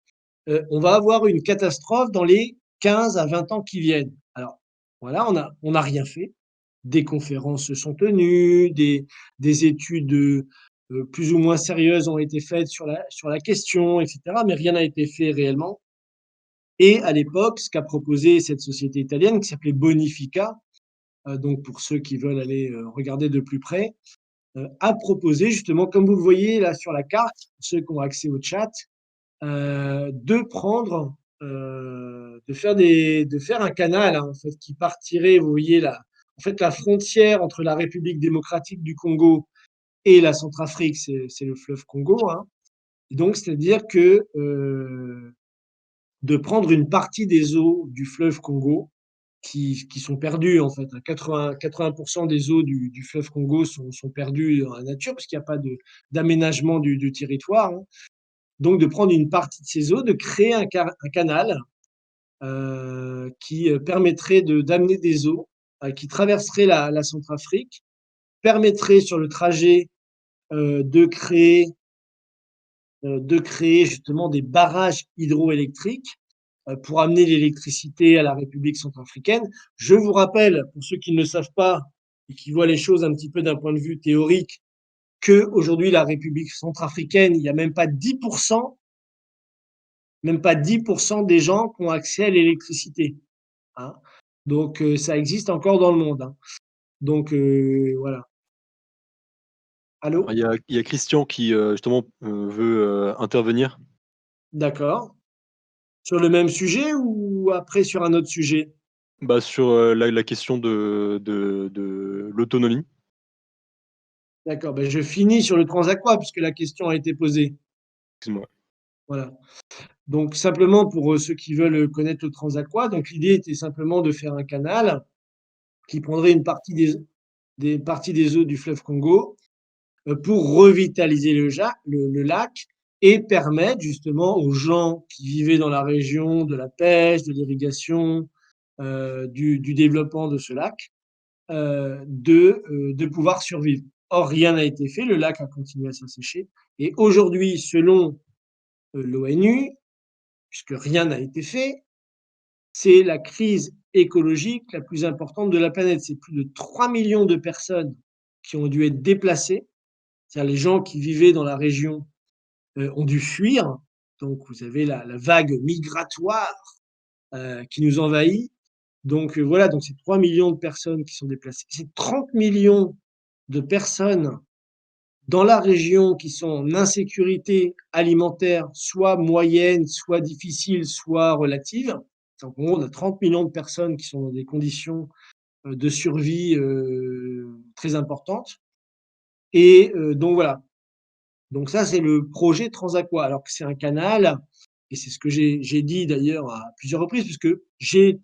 on va avoir une catastrophe dans les 15 à 20 ans qui viennent. Alors, voilà, on a rien fait. Des conférences se sont tenues, des études plus ou moins sérieuses ont été faites sur la question, etc., mais rien n'a été fait réellement. Et à l'époque, ce qu'a proposé cette société italienne qui s'appelait Bonifica, donc pour ceux qui veulent aller regarder de plus près, a proposé justement, comme vous le voyez là sur la carte, pour ceux qui ont accès au chat, de prendre, de faire un canal, hein, en fait, qui partirait, vous voyez là, en fait, la frontière entre la République démocratique du Congo et la Centrafrique, c'est le fleuve Congo, hein. Et donc, c'est-à-dire que de prendre une partie des eaux du fleuve Congo qui sont perdus en fait. 80% des eaux du fleuve Congo sont perdues dans la nature parce qu'il n'y a pas d'aménagement du territoire, hein. Donc de prendre une partie de ces eaux, de créer un canal qui permettrait d'amener des eaux qui traverseraient la Centrafrique, permettrait sur le trajet de créer justement des barrages hydroélectriques pour amener l'électricité à la République centrafricaine. Je vous rappelle, pour ceux qui ne le savent pas et qui voient les choses un petit peu d'un point de vue théorique, qu'aujourd'hui, la République centrafricaine, il n'y a même pas 10% des gens qui ont accès à l'électricité, hein. Donc, ça existe encore dans le monde, hein. Donc, voilà. Allô? Il y a Christian qui justement veut intervenir. D'accord. Sur le même sujet ou après sur un autre sujet? Bah, sur la question de l'autonomie. D'accord. Ben, je finis sur le Transaqua puisque la question a été posée. Excuse-moi. Voilà. Donc, simplement pour ceux qui veulent connaître le Transaqua, donc l'idée était simplement de faire un canal qui prendrait une partie des eaux du fleuve Congo pour revitaliser le lac et permettre justement aux gens qui vivaient dans la région de la pêche, de l'irrigation, du développement de ce lac, de pouvoir survivre. Or, rien n'a été fait, le lac a continué à s'assécher. Et aujourd'hui, selon l'ONU, puisque rien n'a été fait, c'est la crise écologique la plus importante de la planète. C'est plus de 3 millions de personnes qui ont dû être déplacées. C'est-à-dire les gens qui vivaient dans la région ont dû fuir. Donc, vous avez la vague migratoire qui nous envahit. Donc, voilà, donc c'est 3 millions de personnes qui sont déplacées. C'est 30 millions de personnes dans la région qui sont en insécurité alimentaire, soit moyenne, soit difficile, soit relative. Donc, en gros, on a 30 millions de personnes qui sont dans des conditions de survie très importantes. Et donc, voilà. Donc, ça, c'est le projet Transaqua. Alors que c'est un canal, et c'est ce que j'ai dit d'ailleurs à plusieurs reprises, puisque j'ai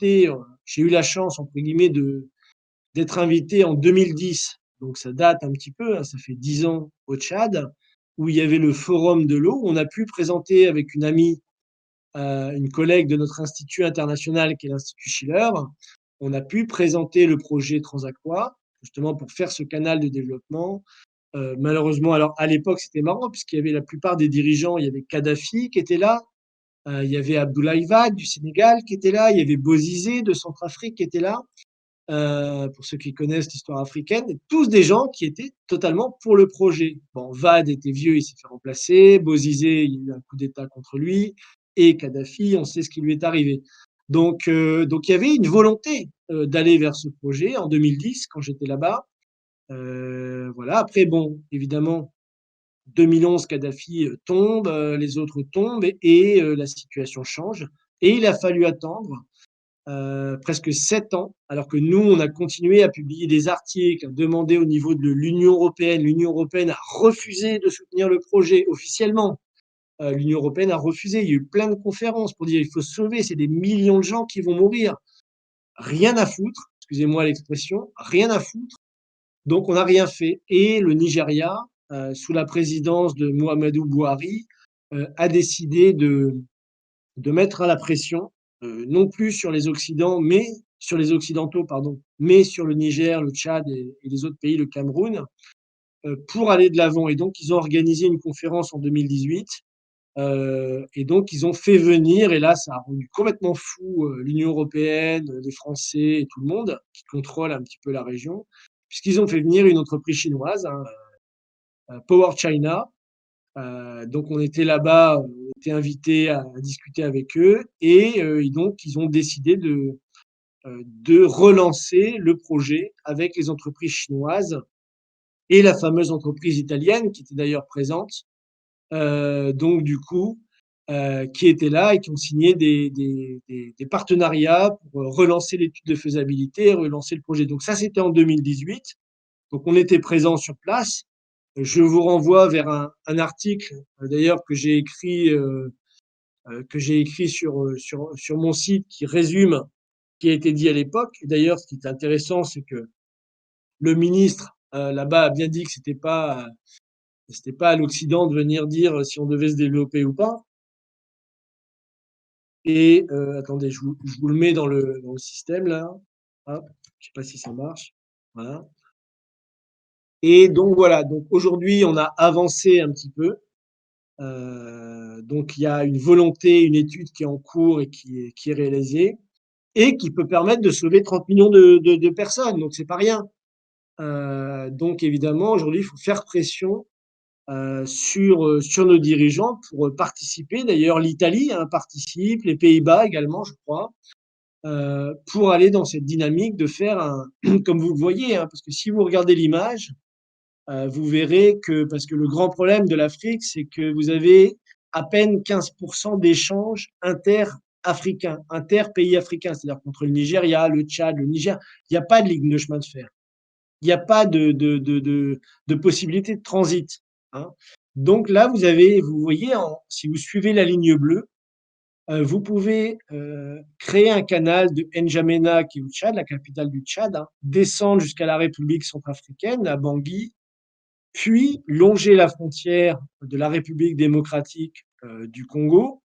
eu la chance, entre guillemets, d'être invité en 2010. Donc, ça date un petit peu, hein, ça fait 10 ans au Tchad, où il y avait le forum de l'eau. On a pu présenter avec une amie, une collègue de notre institut international, qui est l'Institut Schiller, on a pu présenter le projet Transaqua, justement pour faire ce canal de développement. Malheureusement, alors à l'époque, c'était marrant, puisqu'il y avait la plupart des dirigeants, il y avait Kadhafi qui était là, il y avait Abdoulaye Wade du Sénégal qui était là, il y avait Bozizé de Centrafrique qui était là. Pour ceux qui connaissent l'histoire africaine, tous des gens qui étaient totalement pour le projet. Bon, Wade était vieux, il s'est fait remplacer. Bozizé, il y a eu un coup d'État contre lui. Et Kadhafi, on sait ce qui lui est arrivé. Donc il y avait une volonté d'aller vers ce projet en 2010, quand j'étais là-bas. Voilà. Après, bon, évidemment, 2011, Kadhafi tombe, les autres tombent et la situation change. Et il a fallu attendre presque 7 ans, alors que nous, on a continué à publier des articles, à demander au niveau de l'Union européenne. L'Union européenne a refusé de soutenir le projet officiellement. L'Union européenne a refusé. Il y a eu plein de conférences pour dire il faut sauver, c'est des millions de gens qui vont mourir. Rien à foutre, excusez-moi l'expression, rien à foutre. Donc, on n'a rien fait. Et le Nigeria, sous la présidence de Muhammadu Buhari, a décidé de mettre à la pression, non plus sur les Occidentaux, pardon, mais sur le Niger, le Tchad et les autres pays, le Cameroun, pour aller de l'avant. Et donc, ils ont organisé une conférence en 2018. Et donc, ils ont fait venir, et là, ça a rendu complètement fou l'Union européenne, les Français et tout le monde qui contrôle un petit peu la région, puisqu'ils ont fait venir une entreprise chinoise, hein, Power China. Donc, on était là-bas, on était invités à discuter avec eux, et donc, ils ont décidé de relancer le projet avec les entreprises chinoises et la fameuse entreprise italienne qui était d'ailleurs présente. Donc, du coup, qui étaient là et qui ont signé des partenariats pour relancer l'étude de faisabilité et relancer le projet. Donc, ça, c'était en 2018. Donc, on était présents sur place. Je vous renvoie vers un article, d'ailleurs, que j'ai écrit sur mon site qui résume qui a été dit à l'époque. D'ailleurs, ce qui est intéressant, c'est que le ministre là-bas a bien dit que c'était pas à l'Occident de venir dire si on devait se développer ou pas. Et attendez, je vous le mets dans le système là. Hop, je sais pas si ça marche. Voilà. Et donc voilà. Donc aujourd'hui, on a avancé un petit peu. Donc il y a une volonté, une étude qui est en cours et qui est réalisée et qui peut permettre de sauver 30 millions de personnes. Donc c'est pas rien. Donc évidemment, aujourd'hui, il faut faire pression sur nos dirigeants pour participer. D'ailleurs, l'Italie participe, les Pays-Bas également, je crois, pour aller dans cette dynamique de faire comme vous le voyez, parce que si vous regardez l'image, vous verrez que, parce que le grand problème de l'Afrique, c'est que vous avez à peine 15% d'échanges inter-africains, inter-pays africains, c'est-à-dire contre le Nigeria, le Tchad, le Niger. Il n'y a pas de ligne de chemin de fer. Il n'y a pas de possibilité de transit. Donc là, vous voyez, si vous suivez la ligne bleue, vous pouvez créer un canal de N'Djamena, qui est au Tchad, la capitale du Tchad, descendre jusqu'à la République centrafricaine, à Bangui, puis longer la frontière de la République démocratique du Congo.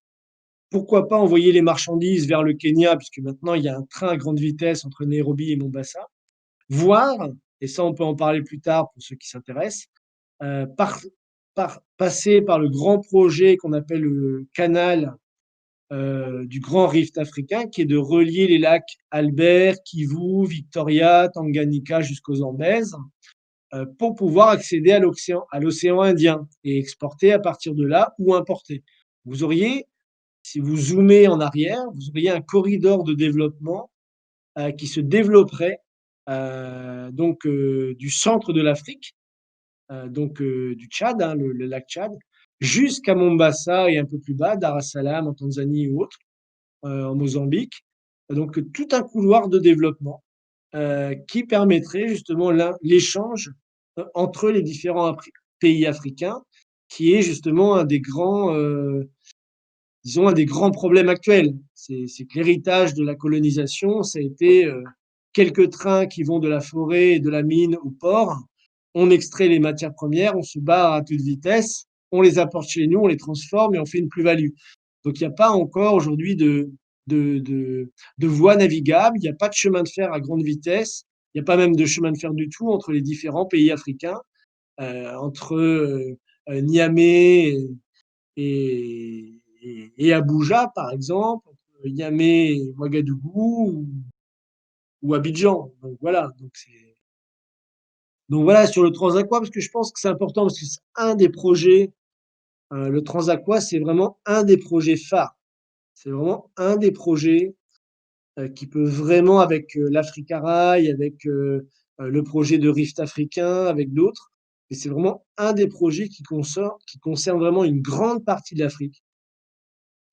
Pourquoi pas envoyer les marchandises vers le Kenya, puisque maintenant il y a un train à grande vitesse entre Nairobi et Mombasa, voire, et ça on peut en parler plus tard pour ceux qui s'intéressent, passer par le grand projet qu'on appelle le canal du Grand Rift africain, qui est de relier les lacs Albert, Kivu, Victoria, Tanganyika jusqu'aux Zambèzes, pour pouvoir accéder à l'océan Indien et exporter à partir de là ou importer. Vous auriez, si vous zoomez en arrière, vous auriez un corridor de développement qui se développerait donc du centre de l'Afrique, donc du Tchad, le lac Tchad, jusqu'à Mombasa et un peu plus bas, Dar es Salaam en Tanzanie ou autre, en Mozambique. Donc tout un couloir de développement qui permettrait justement l'échange entre les différents pays africains, qui est justement un des grands, disons, un des grands problèmes actuels. C'est que l'héritage de la colonisation, ça a été quelques trains qui vont de la forêt et de la mine au port. On extrait les matières premières, on se barre à toute vitesse, on les apporte chez nous, on les transforme et on fait une plus-value. Donc il n'y a pas encore aujourd'hui de voie navigable, il n'y a pas de chemin de fer à grande vitesse, il n'y a pas même de chemin de fer du tout entre les différents pays africains, entre Niamey et Abuja, par exemple, entre Niamey et Ouagadougou ou Abidjan. Donc voilà, sur le Transaqua, parce que je pense que c'est important, parce que c'est un des projets, le Transaqua, c'est vraiment un des projets phares. C'est vraiment un des projets qui peut vraiment, avec l'Africa Rail, avec le projet de Rift africain, avec d'autres, et c'est vraiment un des projets qui concerne vraiment une grande partie de l'Afrique,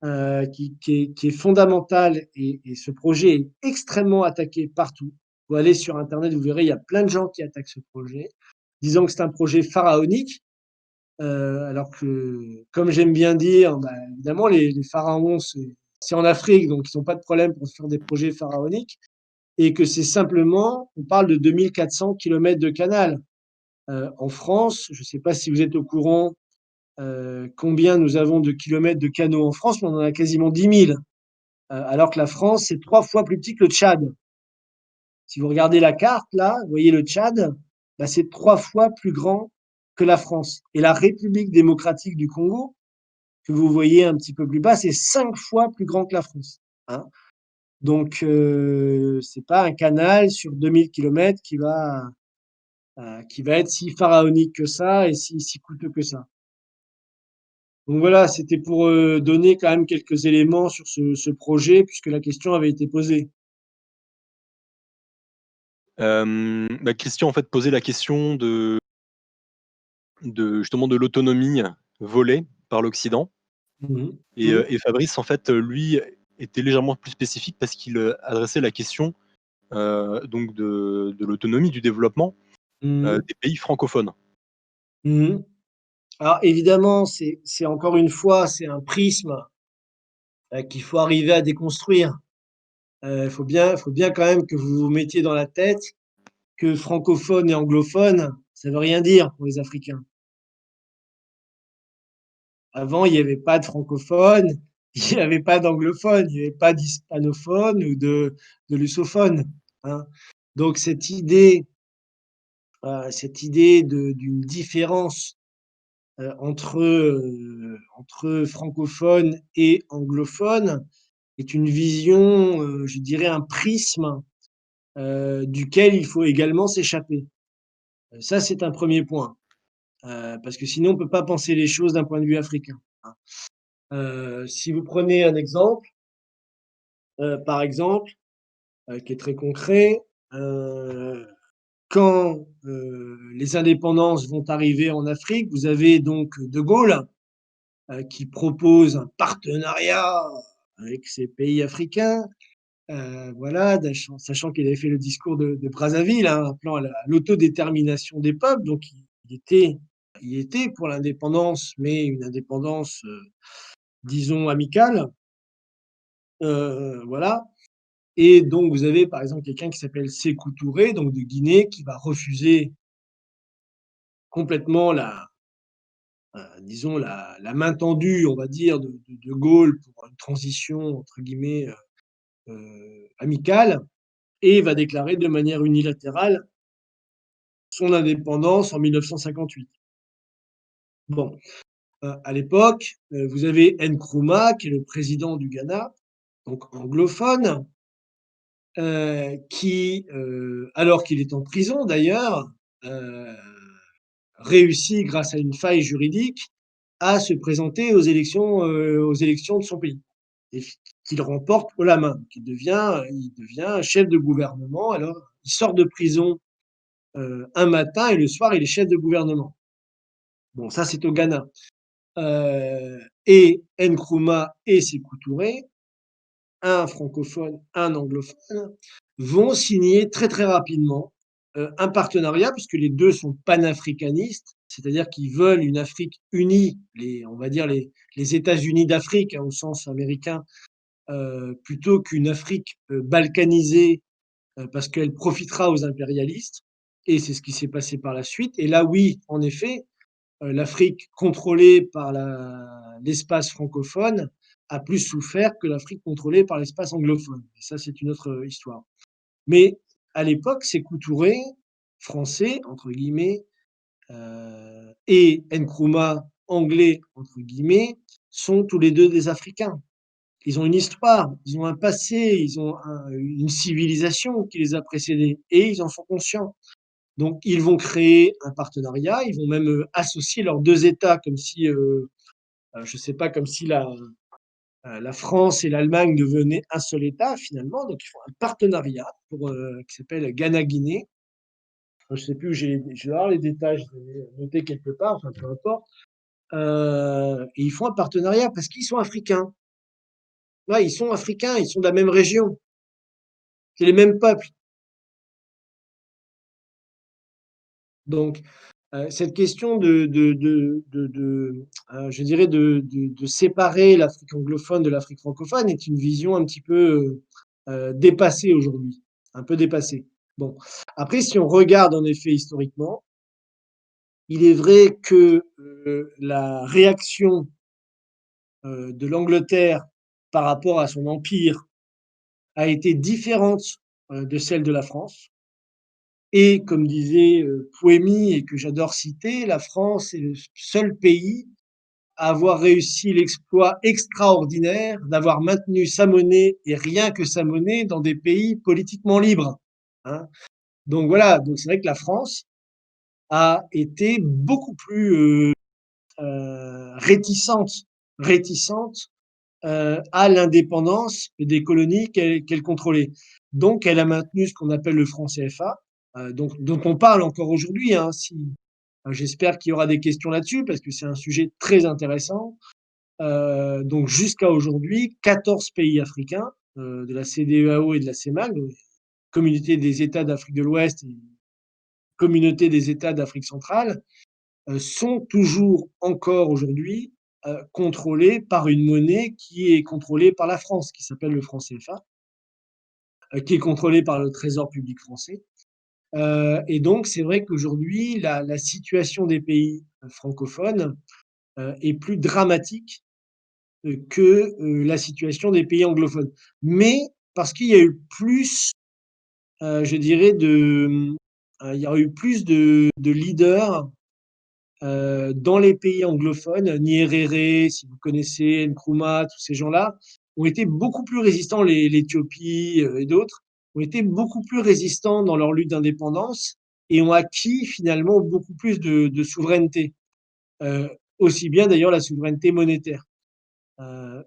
qui est fondamental, et ce projet est extrêmement attaqué partout. Vous allez sur Internet, vous verrez, il y a plein de gens qui attaquent ce projet, disant que c'est un projet pharaonique, alors que, comme j'aime bien dire, évidemment, les pharaons, c'est en Afrique, donc ils n'ont pas de problème pour faire des projets pharaoniques, et que c'est simplement, on parle de 2400 km de canal. En France, je ne sais pas si vous êtes au courant combien nous avons de kilomètres de canaux en France, mais on en a quasiment 10 000, alors que la France, c'est 3 fois plus petit que le Tchad. Si vous regardez la carte, là, vous voyez le Tchad, c'est 3 fois plus grand que la France. Et la République démocratique du Congo, que vous voyez un petit peu plus bas, c'est 5 fois plus grand que la France. Donc, c'est pas un canal sur 2000 km qui va être si pharaonique que ça et si coûteux que ça. Donc voilà, c'était pour donner quand même quelques éléments sur ce projet, puisque la question avait été posée. Christian en fait posait la question de justement de l'autonomie volée par l'Occident. Et Fabrice en fait lui était légèrement plus spécifique parce qu'il adressait la question donc de l'autonomie, du développement des pays francophones. Alors évidemment, c'est encore une fois, c'est un prisme qu'il faut arriver à déconstruire. faut bien quand même que vous vous mettiez dans la tête que francophone et anglophone, ça veut rien dire pour les Africains. Avant, il n'y avait pas de francophone, il n'y avait pas d'anglophone, il n'y avait pas d'hispanophone ou de lussophone, hein. Donc cette idée d'une différence entre francophones et anglophones est une vision, je dirais un prisme duquel il faut également s'échapper. Ça, c'est un premier point, parce que sinon on ne peut pas penser les choses d'un point de vue africain, hein. Si vous prenez un exemple, par exemple, qui est très concret, quand les indépendances vont arriver en Afrique, vous avez donc De Gaulle qui propose un partenariat avec ces pays africains, voilà, sachant qu'il avait fait le discours de Brazzaville, hein, appelant à l'autodétermination des peuples, donc il était pour l'indépendance, mais une indépendance, disons, amicale, voilà. Et donc, vous avez par exemple quelqu'un qui s'appelle Sékou Touré, donc de Guinée, qui va refuser complètement disons, la main tendue, on va dire, de Gaulle pour une transition, entre guillemets, amicale, et va déclarer de manière unilatérale son indépendance en 1958. Bon, à l'époque, vous avez Nkrumah, qui est le président du Ghana, donc anglophone, qui, alors qu'il est en prison d'ailleurs, réussit, grâce à une faille juridique, à se présenter aux élections de son pays, et qu'il remporte haut la main. Il devient chef de gouvernement. Alors, il sort de prison un matin et le soir, il est chef de gouvernement. Bon, ça, c'est au Ghana. Et Nkrumah et Sékou Touré, un francophone, un anglophone, vont signer très très rapidement un partenariat, puisque les deux sont panafricanistes, c'est-à-dire qu'ils veulent une Afrique unie, on va dire les États-Unis d'Afrique, hein, au sens américain, plutôt qu'une Afrique balkanisée, parce qu'elle profitera aux impérialistes. Et c'est ce qui s'est passé par la suite. Et là, oui, en effet, l'Afrique contrôlée par l'espace francophone a plus souffert que l'Afrique contrôlée par l'espace anglophone. Et ça, c'est une autre histoire. Mais à l'époque, Sékou Touré, français, entre guillemets, et Nkrumah, anglais, entre guillemets, sont tous les deux des Africains. Ils ont une histoire, ils ont un passé, ils ont une civilisation qui les a précédés, et ils en sont conscients. Donc, ils vont créer un partenariat, ils vont même associer leurs deux États, comme si, je ne sais pas, comme si la France et l'Allemagne devenaient un seul État finalement. Donc, ils font un partenariat qui s'appelle Ghana-Guinée. Je ne sais plus, je vais avoir les détails, je vais noter quelque part, enfin peu importe. Et ils font un partenariat parce qu'ils sont africains. Ouais, ils sont africains, ils sont de la même région. C'est les mêmes peuples. Donc, cette question je dirais de séparer l'Afrique anglophone de l'Afrique francophone est une vision un petit peu dépassée aujourd'hui, un peu dépassée. Bon, après, si on regarde en effet historiquement, il est vrai que la réaction de l'Angleterre par rapport à son empire a été différente de celle de la France. Et comme disait Pouémy, et que j'adore citer, la France est le seul pays à avoir réussi l'exploit extraordinaire d'avoir maintenu sa monnaie, et rien que sa monnaie, dans des pays politiquement libres, hein. Donc voilà, donc c'est vrai que la France a été beaucoup plus réticente à l'indépendance des colonies qu'elle contrôlait. Donc, elle a maintenu ce qu'on appelle le franc CFA, dont on parle encore aujourd'hui, hein. J'espère qu'il y aura des questions là-dessus, parce que c'est un sujet très intéressant. Donc, jusqu'à aujourd'hui, 14 pays africains, de la CEDEAO et de la CEMAC, Communauté des États d'Afrique de l'Ouest et Communauté des États d'Afrique centrale, sont toujours encore aujourd'hui contrôlés par une monnaie qui est contrôlée par la France, qui s'appelle le franc CFA. qui est contrôlé par le Trésor public français. Et donc, c'est vrai qu'aujourd'hui, la situation des pays francophones est plus dramatique que la situation des pays anglophones. Mais parce qu'il y a eu plus, je dirais, il y a eu plus de leaders dans les pays anglophones. Nyerere, si vous connaissez, Nkrumah, tous ces gens-là, ont été beaucoup plus résistants, l'Éthiopie et d'autres, ont été beaucoup plus résistants dans leur lutte d'indépendance et ont acquis finalement beaucoup plus de souveraineté, aussi bien d'ailleurs la souveraineté monétaire.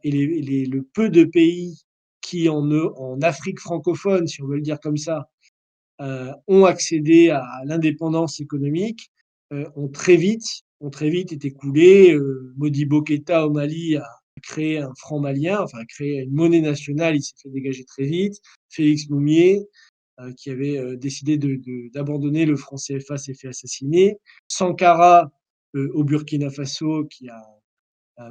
Et le peu de pays qui en Afrique francophone, si on veut le dire comme ça, ont accédé à l'indépendance économique, ont très vite été coulés. Modibo Keïta au Mali a créé un franc malien, enfin a créé une monnaie nationale, il s'est fait dégager très vite. Félix Moumié, qui avait décidé d'abandonner le franc CFA, s'est fait assassiner. Sankara au Burkina Faso, qui a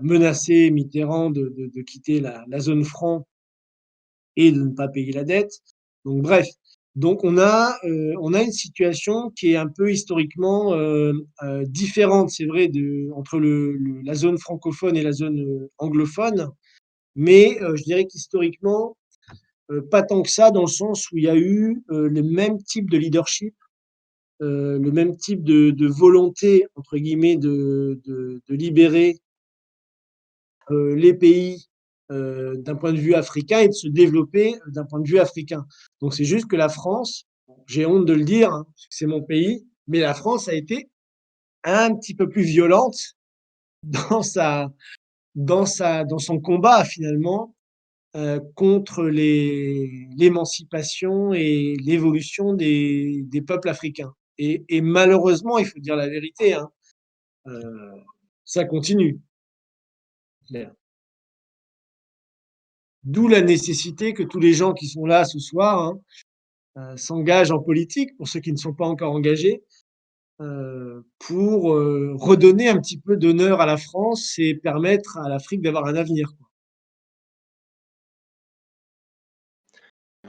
menacé Mitterrand de quitter la zone franc et de ne pas payer la dette. Donc bref, donc on a une situation qui est un peu historiquement différente, c'est vrai, entre la zone francophone et la zone anglophone, mais je dirais qu'historiquement, pas tant que ça, dans le sens où il y a eu le même type de leadership, le même type de volonté, entre guillemets, de libérer les pays d'un point de vue africain et de se développer d'un point de vue africain. Donc c'est juste que la France, j'ai honte de le dire, hein, parce que c'est mon pays, mais la France a été un petit peu plus violente dans dans son combat finalement contre l'émancipation et l'évolution des peuples africains. Et malheureusement, il faut dire la vérité, hein, ça continue. D'où la nécessité que tous les gens qui sont là ce soir s'engagent en politique, pour ceux qui ne sont pas encore engagés, pour redonner un petit peu d'honneur à la France et permettre à l'Afrique d'avoir un avenir.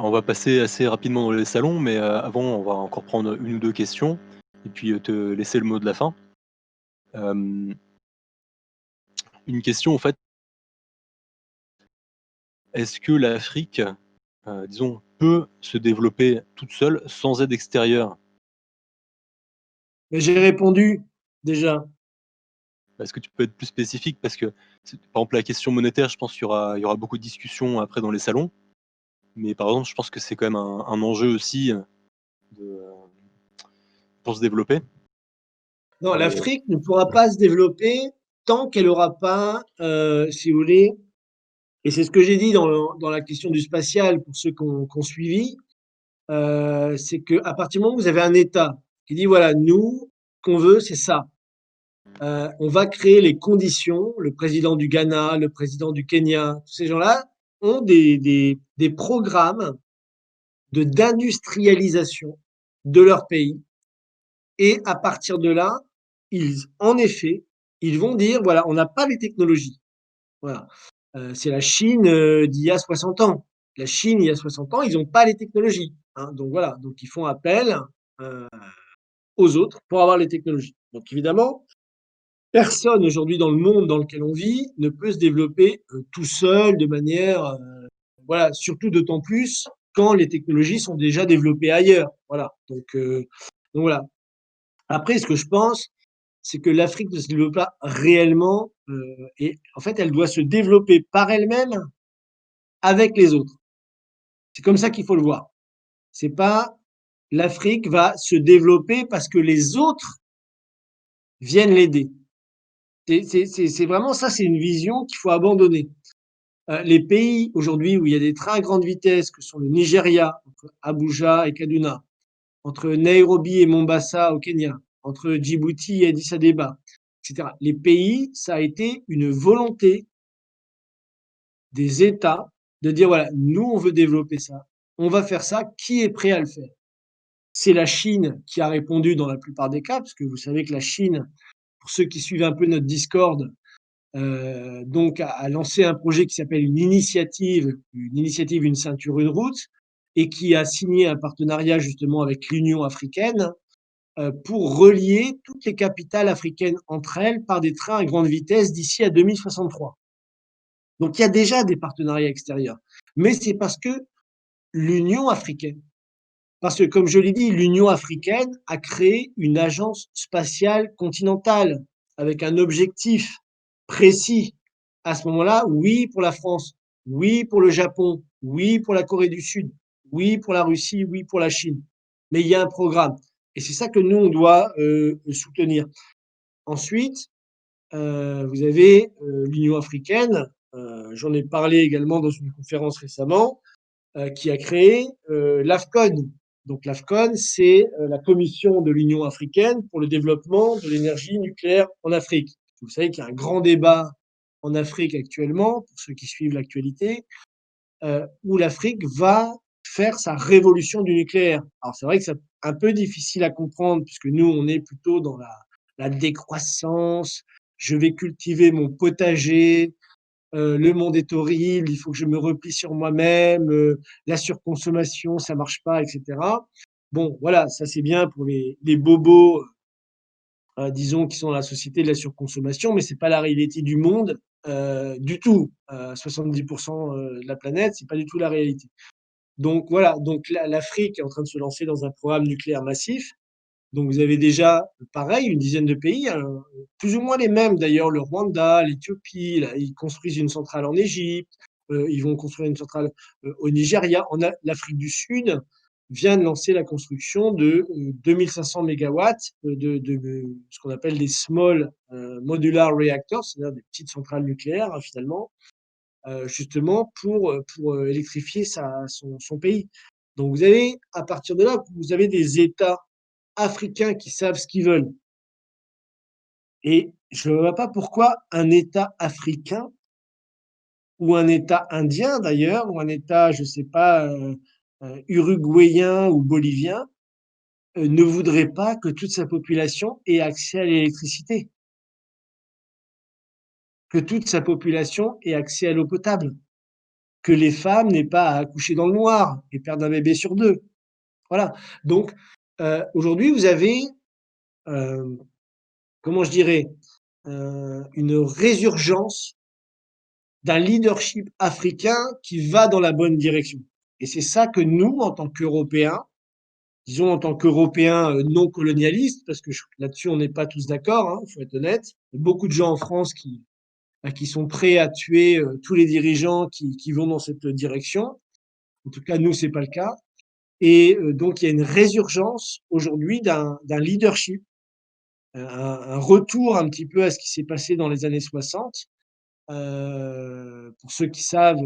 On va passer assez rapidement dans les salons, mais avant, on va encore prendre une ou deux questions et puis te laisser le mot de la fin. Une question, en fait. Est-ce que l'Afrique, disons, peut se développer toute seule sans aide extérieure? Mais j'ai répondu déjà. Est-ce que tu peux être plus spécifique? Parce que, par exemple, la question monétaire, je pense qu'il y aura beaucoup de discussions après dans les salons. Mais par exemple, je pense que c'est quand même un enjeu aussi pour se développer. Non, l'Afrique ne pourra pas se développer tant qu'elle n'aura pas, si vous voulez, et c'est ce que j'ai dit dans la question du spatial pour ceux qui ont suivi, c'est qu'à partir du moment où vous avez un État qui dit voilà, nous, ce qu'on veut, c'est ça. On va créer les conditions. Le président du Ghana, le président du Kenya, tous ces gens-là ont des programmes d'industrialisation de leur pays. Et à partir de là, en effet, ils vont dire voilà, on n'a pas les technologies. Voilà. C'est la Chine d'il y a 60 ans. La Chine, il y a 60 ans, ils n'ont pas les technologies. Hein. Donc voilà, donc ils font appel aux autres pour avoir les technologies. Donc évidemment, personne aujourd'hui dans le monde dans lequel on vit ne peut se développer tout seul de manière, voilà, surtout d'autant plus quand les technologies sont déjà développées ailleurs. Voilà. Donc voilà. Après, ce que je pense, c'est que l'Afrique ne se développe pas réellement et en fait, elle doit se développer par elle-même avec les autres. C'est comme ça qu'il faut le voir. C'est pas l'Afrique va se développer parce que les autres viennent l'aider. C'est vraiment ça, c'est une vision qu'il faut abandonner. Les pays aujourd'hui où il y a des trains à grande vitesse, que sont le Nigeria, entre Abuja et Kaduna, entre Nairobi et Mombasa au Kenya, entre Djibouti et Addis Abeba, etc. Les pays, ça a été une volonté des États de dire voilà, nous, on veut développer ça, on va faire ça, qui est prêt à le faire? C'est la Chine qui a répondu dans la plupart des cas, parce que vous savez que la Chine, pour ceux qui suivent un peu notre Discord, donc a lancé un projet qui s'appelle une initiative, une ceinture, une route, et qui a signé un partenariat justement avec l'Union africaine pour relier toutes les capitales africaines entre elles par des trains à grande vitesse d'ici à 2063. Donc il y a déjà des partenariats extérieurs, mais c'est parce que l'Union africaine, parce que comme je l'ai dit, l'Union africaine a créé une agence spatiale continentale avec un objectif précis. À ce moment-là, oui pour la France, oui pour le Japon, oui pour la Corée du Sud, oui pour la Russie, oui pour la Chine. Mais il y a un programme. Et c'est ça que nous, on doit soutenir. Ensuite, vous avez l'Union africaine, j'en ai parlé également dans une conférence récemment, qui a créé l'AFCON. Donc l'AFCON, c'est la commission de l'Union africaine pour le développement de l'énergie nucléaire en Afrique. Vous savez qu'il y a un grand débat en Afrique actuellement, pour ceux qui suivent l'actualité, où l'Afrique va faire sa révolution du nucléaire. Alors c'est vrai que c'est un peu difficile à comprendre, puisque nous, on est plutôt dans la décroissance, je vais cultiver mon potager, le monde est horrible, il faut que je me replie sur moi-même, la surconsommation, ça marche pas, etc. Bon, voilà, ça c'est bien pour les bobos, disons, qui sont dans la société de la surconsommation, mais c'est pas la réalité du monde du tout. 70% de la planète, c'est pas du tout la réalité. Donc voilà, donc l'Afrique est en train de se lancer dans un programme nucléaire massif. Donc vous avez déjà, pareil, une dizaine de pays, plus ou moins les mêmes d'ailleurs, le Rwanda, l'Éthiopie, là, ils construisent une centrale en Égypte, ils vont construire une centrale au Nigeria. L'Afrique du Sud vient de lancer la construction de 2500 mégawatts de ce qu'on appelle des small modular reactors, c'est-à-dire des petites centrales nucléaires finalement, justement pour électrifier son pays. Donc vous avez, à partir de là, vous avez des États africains qui savent ce qu'ils veulent. Et je ne vois pas pourquoi un État africain ou un État indien d'ailleurs, ou un État, je ne sais pas, uruguayen ou bolivien, ne voudrait pas que toute sa population ait accès à l'électricité, que toute sa population ait accès à l'eau potable, que les femmes n'aient pas à accoucher dans le noir et perdre un bébé sur 2. Voilà. Donc, aujourd'hui, vous avez, comment je dirais, une résurgence d'un leadership africain qui va dans la bonne direction. Et c'est ça que nous, en tant qu'Européens, disons en tant qu'Européens non colonialistes, parce que là-dessus on n'est pas tous d'accord, hein, faut être honnête. Il y a beaucoup de gens en France qui sont prêts à tuer tous les dirigeants qui vont dans cette direction. En tout cas, nous, c'est pas le cas. Et donc, il y a une résurgence aujourd'hui d'un leadership, un retour un petit peu à ce qui s'est passé dans les années 60. Pour ceux qui savent,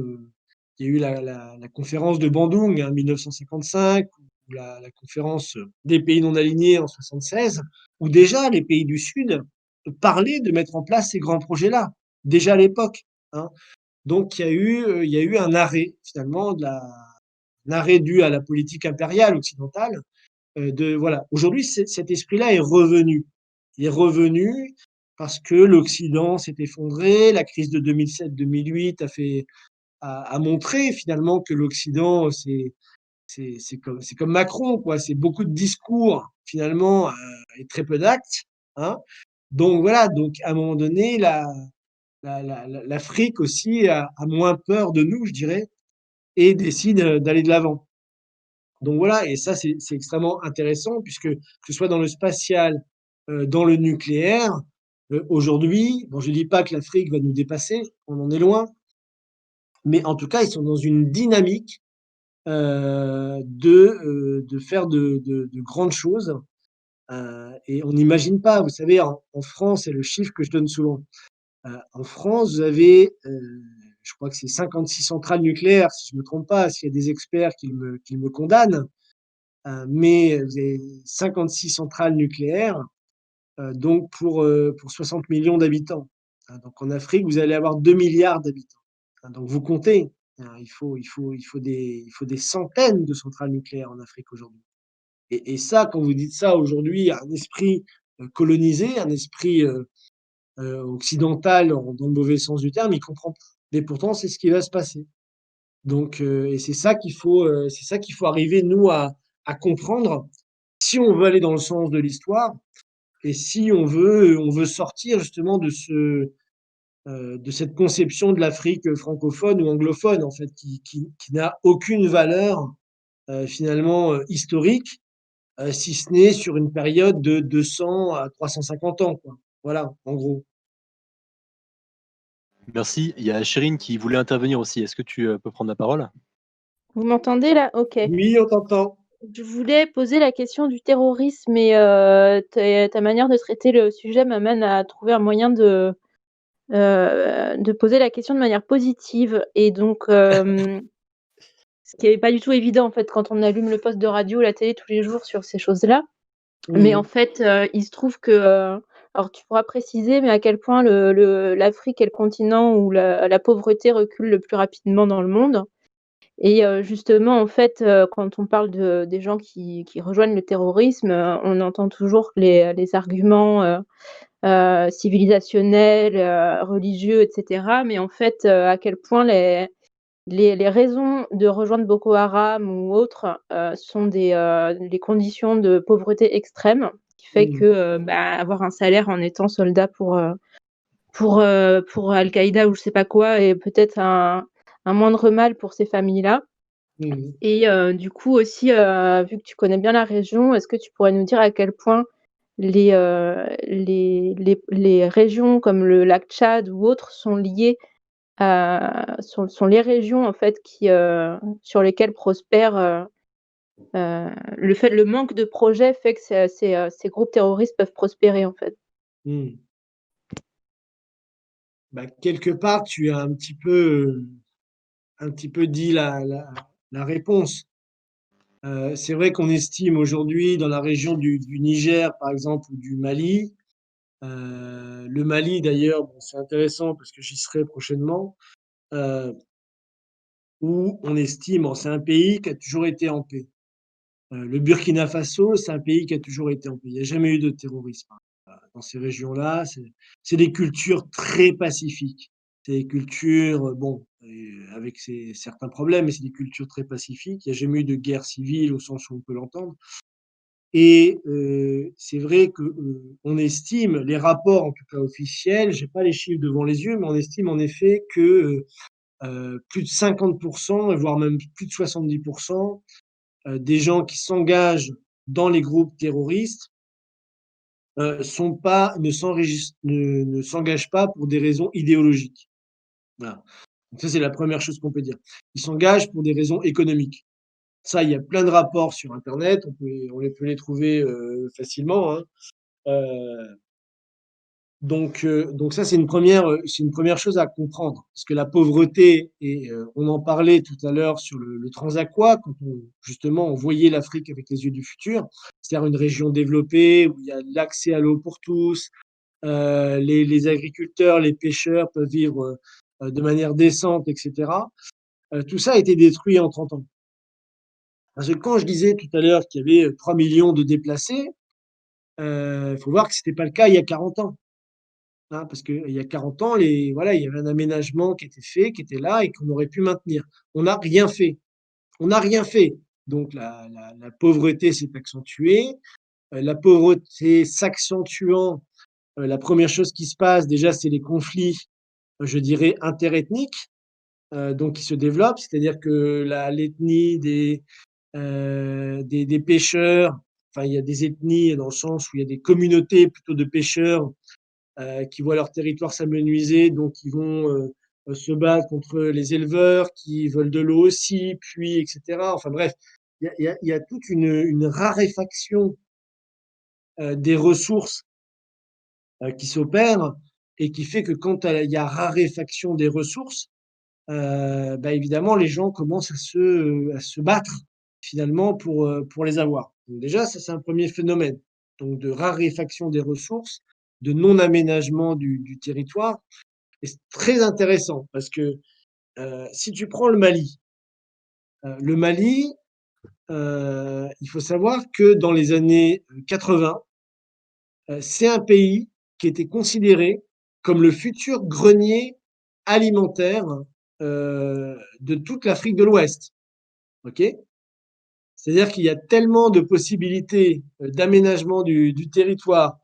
il y a eu la conférence de Bandung en 1955, ou la conférence des pays non alignés en 76, où déjà les pays du Sud parlaient de mettre en place ces grands projets-là, déjà à l'époque. Hein. Donc il y a eu un arrêt finalement, un arrêt dû à la politique impériale occidentale. Voilà. Aujourd'hui, cet esprit-là est revenu. Il est revenu parce que l'Occident s'est effondré, la crise de 2007-2008 a montré finalement que l'Occident, c'est comme Macron, quoi. C'est beaucoup de discours finalement et très peu d'actes. Hein. Donc voilà, donc à un moment donné, l'Afrique aussi a moins peur de nous, je dirais, et décide d'aller de l'avant. Donc voilà, et ça c'est extrêmement intéressant puisque que ce soit dans le spatial, dans le nucléaire, aujourd'hui, bon je dis pas que l'Afrique va nous dépasser, on en est loin, mais en tout cas ils sont dans une dynamique de faire de grandes choses, et on n'imagine pas. Vous savez, en France, c'est le chiffre que je donne souvent. En France, vous avez, je crois que c'est 56 centrales nucléaires, si je me trompe pas, s'il y a des experts qui me condamnent. Mais vous avez 56 centrales nucléaires, donc pour 60 millions d'habitants. Donc en Afrique, vous allez avoir 2 milliards d'habitants. Donc vous comptez, il faut des centaines de centrales nucléaires en Afrique aujourd'hui. Et ça, quand vous dites ça aujourd'hui, un esprit colonisé, un esprit occidental, dans le mauvais sens du terme, il comprend pas. Mais pourtant, c'est ce qui va se passer. Donc, et c'est ça qu'il faut arriver, nous, à comprendre si on veut aller dans le sens de l'histoire et si on veut sortir justement de cette conception de l'Afrique francophone ou anglophone, en fait, qui n'a aucune valeur finalement historique, si ce n'est sur une période de 200 à 350 ans, quoi. Voilà, en gros. Merci. Il y a Chérine qui voulait intervenir aussi. Est-ce que tu peux prendre la parole? Vous m'entendez là? Ok. Oui, on t'entend. Je voulais poser la question du terrorisme et ta manière de traiter le sujet m'amène à trouver un moyen de poser la question de manière positive. Et donc, ce qui n'est pas du tout évident en fait quand on allume le poste de radio ou la télé tous les jours sur ces choses-là. Mais en fait, il se trouve que, alors tu pourras préciser, mais à quel point l'Afrique est le continent où la pauvreté recule le plus rapidement dans le monde. Et justement, en fait, quand on parle des gens qui rejoignent le terrorisme, on entend toujours les arguments civilisationnels, religieux, et cetera. Mais en fait, à quel point les raisons de rejoindre Boko Haram ou autres sont les conditions de pauvreté extrême, qui fait que avoir un salaire en étant soldat pour Al-Qaïda ou je sais pas quoi est peut-être un moindre mal pour ces familles-là. Et du coup aussi, vu que tu connais bien la région, est-ce que tu pourrais nous dire à quel point les régions comme le lac Tchad ou autres sont liées sont les régions en fait qui sur lesquelles prospèrent le manque de projets fait que ces groupes terroristes peuvent prospérer en fait. Quelque part, tu as un petit peu dit la réponse. C'est vrai qu'on estime aujourd'hui dans la région du Niger, par exemple, ou du Mali. Le Mali, d'ailleurs, bon, c'est intéressant parce que j'y serai prochainement, où on estime, c'est un pays qui a toujours été en paix. Le Burkina Faso, c'est un pays qui a toujours été en paix. Il n'y a jamais eu de terrorisme dans ces régions-là. C'est des cultures très pacifiques. C'est des cultures, bon, avec certains problèmes, mais c'est des cultures très pacifiques. Il n'y a jamais eu de guerre civile au sens où on peut l'entendre. Et c'est vrai qu'on estime, les rapports en tout cas officiels, j'ai pas les chiffres devant les yeux, mais on estime en effet que plus de 50%, voire même plus de 70% des gens qui s'engagent dans les groupes terroristes ne s'engagent pas pour des raisons idéologiques. Voilà. Donc ça, c'est la première chose qu'on peut dire. Ils s'engagent pour des raisons économiques. Ça, il y a plein de rapports sur Internet, on peut les trouver facilement. Hein. Donc ça, c'est une première chose à comprendre. Parce que la pauvreté, et on en parlait tout à l'heure sur le Transaqua, quand justement on voyait l'Afrique avec les yeux du futur, c'est-à-dire une région développée où il y a l'accès à l'eau pour tous, les agriculteurs, les pêcheurs peuvent vivre de manière décente, etc. Tout ça a été détruit en 30 ans. Parce que quand je disais tout à l'heure qu'il y avait 3 millions de déplacés, il faut voir que ce n'était pas le cas il y a 40 ans. Hein, parce qu'il y a 40 ans, voilà, il y avait un aménagement qui était fait, qui était là et qu'on aurait pu maintenir. On n'a rien fait. On n'a rien fait. Donc la pauvreté s'est accentuée. La pauvreté s'accentuant, la première chose qui se passe, déjà, c'est les conflits, je dirais, interethniques, donc qui se développent. C'est-à-dire que l'ethnie des pêcheurs, enfin, il y a des ethnies dans le sens où il y a des communautés plutôt de pêcheurs qui voient leur territoire s'amenuiser, donc ils vont se battre contre les éleveurs qui veulent de l'eau aussi, puis etc. Enfin bref, il y a toute une raréfaction des ressources qui s'opère et qui fait que quand il y a raréfaction des ressources, évidemment, les gens commencent à se battre finalement pour les avoir. Donc déjà, ça, c'est un premier phénomène. Donc de raréfaction des ressources, de non-aménagement du territoire. Et c'est très intéressant parce que si tu prends le Mali, il faut savoir que dans les années 80, c'est un pays qui était considéré comme le futur grenier alimentaire de toute l'Afrique de l'Ouest. OK? C'est-à-dire qu'il y a tellement de possibilités d'aménagement du territoire,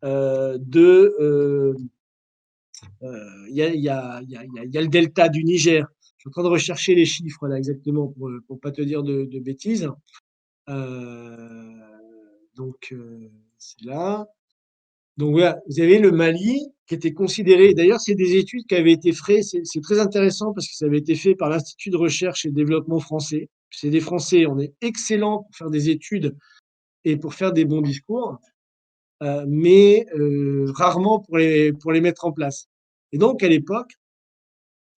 il y a, il y a, il y a, il y a le delta du Niger. Je suis en train de rechercher les chiffres là exactement pour pas te dire de bêtises. Euh, donc c'est là. Donc voilà, vous avez le Mali qui était considéré. D'ailleurs, c'est des études qui avaient été faites. C'est très intéressant parce que ça avait été fait par l'Institut de recherche et développement français. C'est des Français. On est excellents pour faire des études et pour faire des bons discours, mais rarement pour les mettre en place. Et donc à l'époque,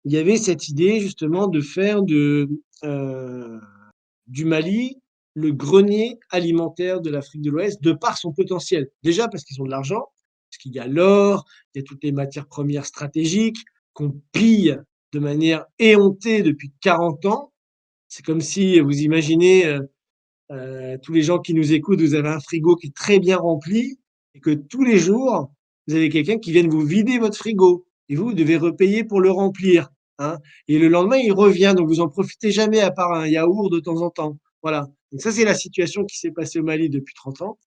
il y avait cette idée justement de faire du Mali le grenier alimentaire de l'Afrique de l'Ouest de par son potentiel. Déjà parce qu'ils ont de l'argent, parce qu'il y a l'or, il y a toutes les matières premières stratégiques qu'on pille de manière éhontée depuis 40 ans. C'est comme si vous imaginez tous les gens qui nous écoutent, vous avez un frigo qui est très bien rempli et que tous les jours, vous avez quelqu'un qui vient vous vider votre frigo et vous devez repayer pour le remplir. Hein. Et le lendemain, il revient, donc vous en profitez jamais à part un yaourt de temps en temps. Voilà. Donc ça, c'est la situation qui s'est passée au Mali depuis 30 ans.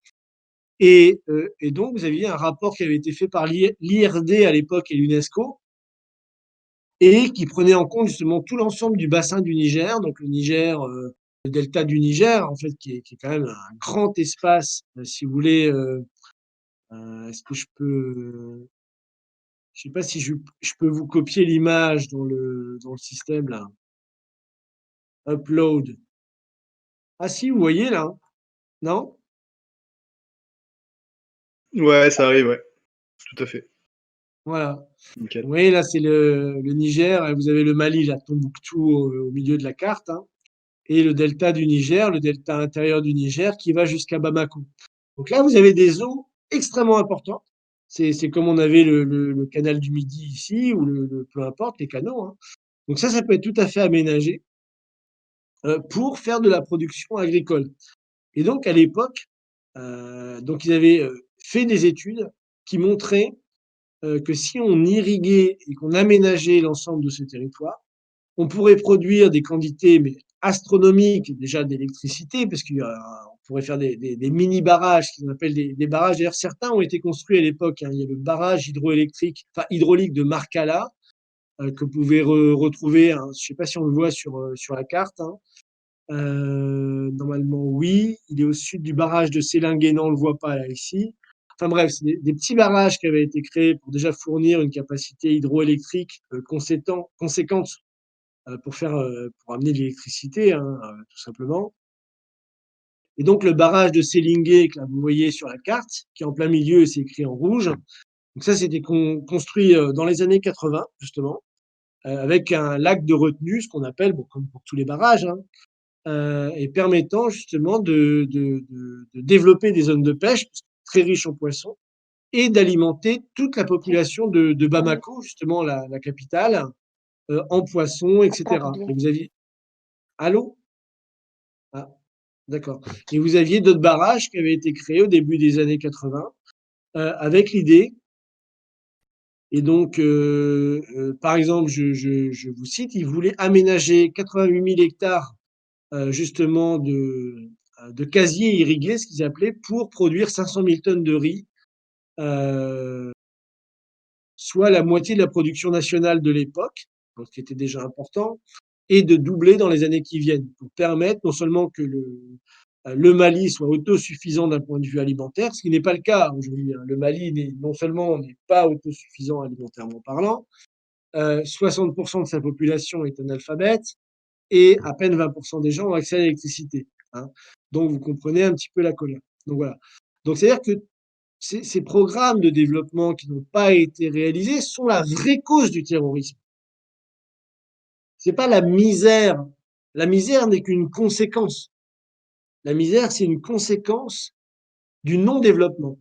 Et donc, vous aviez un rapport qui avait été fait par l'IRD à l'époque et l'UNESCO et qui prenait en compte justement tout l'ensemble du bassin du Niger, donc le Niger, le delta du Niger, en fait, qui est quand même un grand espace, si vous voulez. Est-ce que je sais pas si je peux vous copier l'image dans le système là. Upload. Ah si, vous voyez là, non? Ouais, ça arrive, ouais. Tout à fait. Voilà. Nickel. Vous voyez là, c'est le Niger, et vous avez le Mali, là, Tombouctou au milieu de la carte, hein, et le delta du Niger, le delta intérieur du Niger qui va jusqu'à Bamako. Donc là, vous avez des eaux extrêmement importantes. C'est comme on avait le canal du Midi ici, ou peu importe, les canaux. Hein. Donc ça peut être tout à fait aménagé pour faire de la production agricole. Et donc à l'époque, donc ils avaient fait des études qui montraient que si on irriguait et qu'on aménageait l'ensemble de ce territoire, on pourrait produire des quantités mais astronomiques déjà d'électricité, parce qu'on pourrait faire des mini-barrages, qu'ils appellent des barrages. D'ailleurs, certains ont été construits à l'époque. Hein. Il y a le barrage hydroélectrique, enfin hydraulique de Marcala, que vous pouvez retrouver. Hein. Je ne sais pas si on le voit sur la carte. Hein. Normalement, oui. Il est au sud du barrage de Sélingué. On ne le voit pas là, ici. Enfin bref, c'est des petits barrages qui avaient été créés pour déjà fournir une capacité hydroélectrique conséquente pour amener de l'électricité, hein, tout simplement. Et donc le barrage de Sélingué, que là, vous voyez sur la carte, qui est en plein milieu, c'est écrit en rouge. Donc ça, c'était construit dans les années 80, justement, avec un lac de retenue, ce qu'on appelle, bon, comme pour tous les barrages, hein, et permettant justement de développer des zones de pêche très riches en poissons et d'alimenter toute la population de Bamako, justement la capitale, en poissons, etc. Et vous aviez... Allô? Ah, d'accord. Et vous aviez d'autres barrages qui avaient été créés au début des années 80 avec l'idée. Et donc, par exemple, je vous cite, ils voulaient aménager 88 000 hectares justement de casiers irrigués, ce qu'ils appelaient, pour produire 500 000 tonnes de riz, soit la moitié de la production nationale de l'époque, ce qui était déjà important, et de doubler dans les années qui viennent, pour permettre non seulement que le Mali soit autosuffisant d'un point de vue alimentaire, ce qui n'est pas le cas aujourd'hui. Hein. Le Mali non seulement n'est pas autosuffisant alimentairement parlant, 60% de sa population est analphabète et à peine 20% des gens ont accès à l'électricité. Hein. Donc vous comprenez un petit peu la colère. Donc voilà. Donc c'est-à-dire que ces programmes de développement qui n'ont pas été réalisés sont la vraie cause du terrorisme. C'est pas la misère. La misère n'est qu'une conséquence. La misère, c'est une conséquence du non-développement.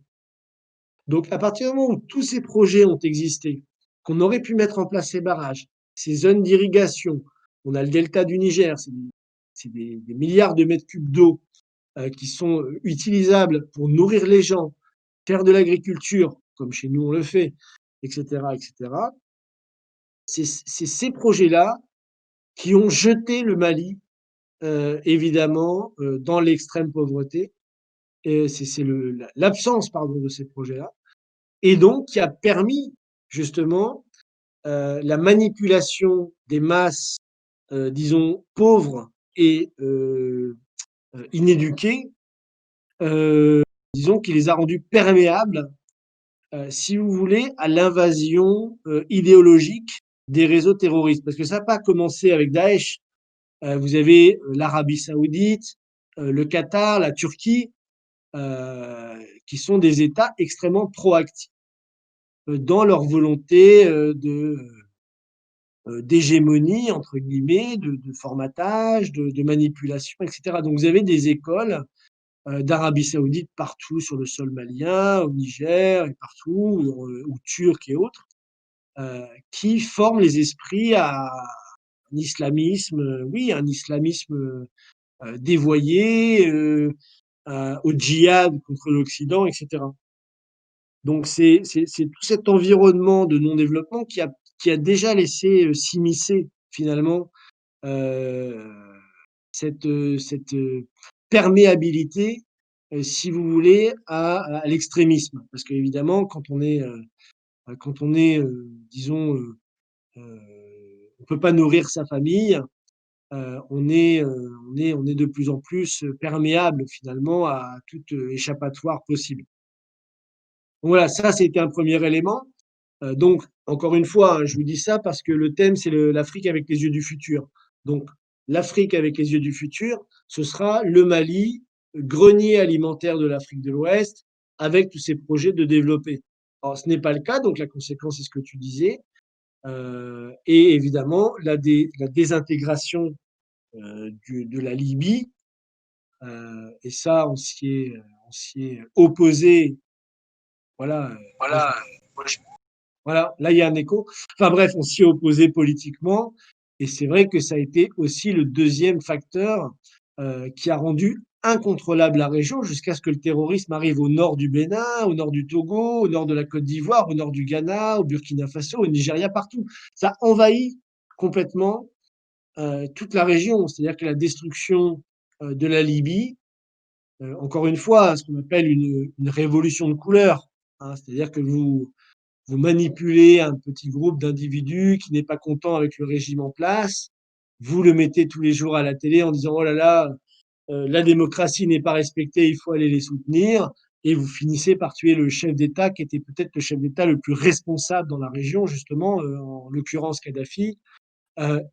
Donc, à partir du moment où tous ces projets ont existé, qu'on aurait pu mettre en place ces barrages, ces zones d'irrigation, on a le delta du Niger, c'est des milliards de mètres cubes d'eau qui sont utilisables pour nourrir les gens, faire de l'agriculture, comme chez nous on le fait, etc., etc. c'est ces projets-là qui ont jeté le Mali, évidemment, dans l'extrême pauvreté. Et c'est l'absence, pardon, de ces projets-là, et donc qui a permis justement la manipulation des masses, disons, pauvres et inéduquées, disons, qui les a rendus perméables, si vous voulez, à l'invasion idéologique des réseaux terroristes. Parce que ça n'a pas commencé avec Daesh. Vous avez l'Arabie saoudite, le Qatar, la Turquie, qui sont des États extrêmement proactifs dans leur volonté d'hégémonie, entre guillemets, de formatage, de manipulation, etc. Donc vous avez des écoles d'Arabie saoudite partout sur le sol malien, au Niger et partout, ou turc et autres, qui forment les esprits à un islamisme, oui, un islamisme dévoyé, au djihad contre l'Occident, etc. Donc c'est tout cet environnement de non-développement qui a déjà laissé s'immiscer finalement euh, cette perméabilité, si vous voulez, à l'extrémisme. Parce qu'évidemment, quand on est disons, on peut pas nourrir sa famille, on est de plus en plus perméable finalement à toute échappatoire possible. Donc voilà, ça c'était un premier élément. Donc, encore une fois, hein, je vous dis ça parce que le thème, c'est l'Afrique avec les yeux du futur. Donc, l'Afrique avec les yeux du futur, ce sera le Mali, grenier alimentaire de l'Afrique de l'Ouest, avec tous ces projets de développer. Alors, ce n'est pas le cas, donc la conséquence, c'est ce que tu disais. Et évidemment, la désintégration de la Libye, et ça, on s'y est opposé. Voilà, voilà, là il y a un écho. Enfin bref, on s'y est opposé politiquement, et c'est vrai que ça a été aussi le deuxième facteur qui a rendu incontrôlable la région jusqu'à ce que le terrorisme arrive au nord du Bénin, au nord du Togo, au nord de la Côte d'Ivoire, au nord du Ghana, au Burkina Faso, au Nigeria, partout. Ça envahit complètement toute la région. C'est-à-dire que la destruction de la Libye, encore une fois, ce qu'on appelle une révolution de couleur, hein, c'est-à-dire que vous manipulez un petit groupe d'individus qui n'est pas content avec le régime en place, vous le mettez tous les jours à la télé en disant oh là là, la démocratie n'est pas respectée, il faut aller les soutenir, et vous finissez par tuer le chef d'État qui était peut-être le chef d'État le plus responsable dans la région, justement, en l'occurrence Kadhafi,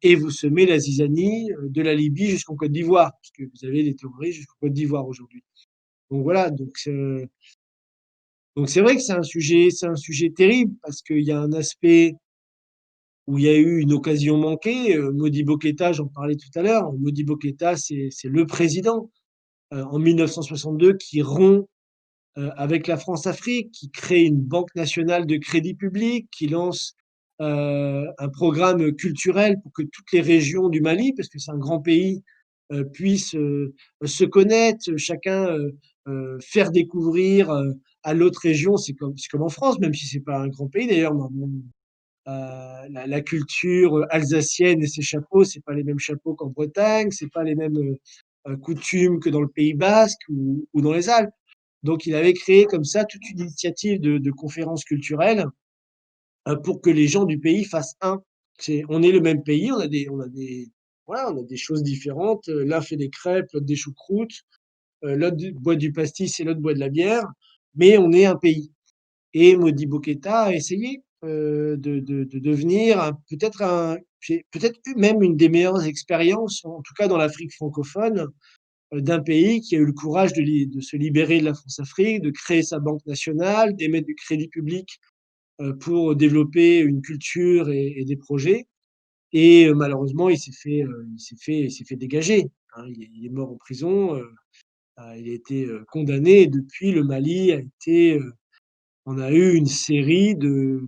et vous semez la zizanie de la Libye jusqu'en Côte d'Ivoire, puisque vous avez des terroristes jusqu'en Côte d'Ivoire aujourd'hui. Donc voilà, donc c'est vrai que c'est un sujet terrible parce qu'il y a un aspect où il y a eu une occasion manquée. Modibo Keïta, j'en parlais tout à l'heure. Modibo Keïta, c'est le président en 1962 qui rompt avec la France-Afrique, qui crée une banque nationale de crédit public, qui lance un programme culturel pour que toutes les régions du Mali, parce que c'est un grand pays, puissent se connaître, chacun faire découvrir à l'autre région. C'est comme en France, même si c'est pas un grand pays d'ailleurs. Bon, la culture alsacienne et ses chapeaux, c'est pas les mêmes chapeaux qu'en Bretagne, c'est pas les mêmes coutumes que dans le Pays Basque ou dans les Alpes. Donc, il avait créé comme ça toute une initiative de conférences culturelles pour que les gens du pays fassent un. On est le même pays, voilà, on a des choses différentes. L'un fait des crêpes, l'autre des choucroutes, l'autre boit du pastis et l'autre boit de la bière, mais on est un pays. Et Modibo Keïta a essayé de devenir peut-être même une des meilleures expériences, en tout cas dans l'Afrique francophone, d'un pays qui a eu le courage de se libérer de la France-Afrique, de créer sa banque nationale, d'émettre du crédit public pour développer une culture et des projets. Et malheureusement, il s'est fait dégager. Hein. Il est mort en prison. Il a été condamné. Et depuis, le Mali a été on a eu une série de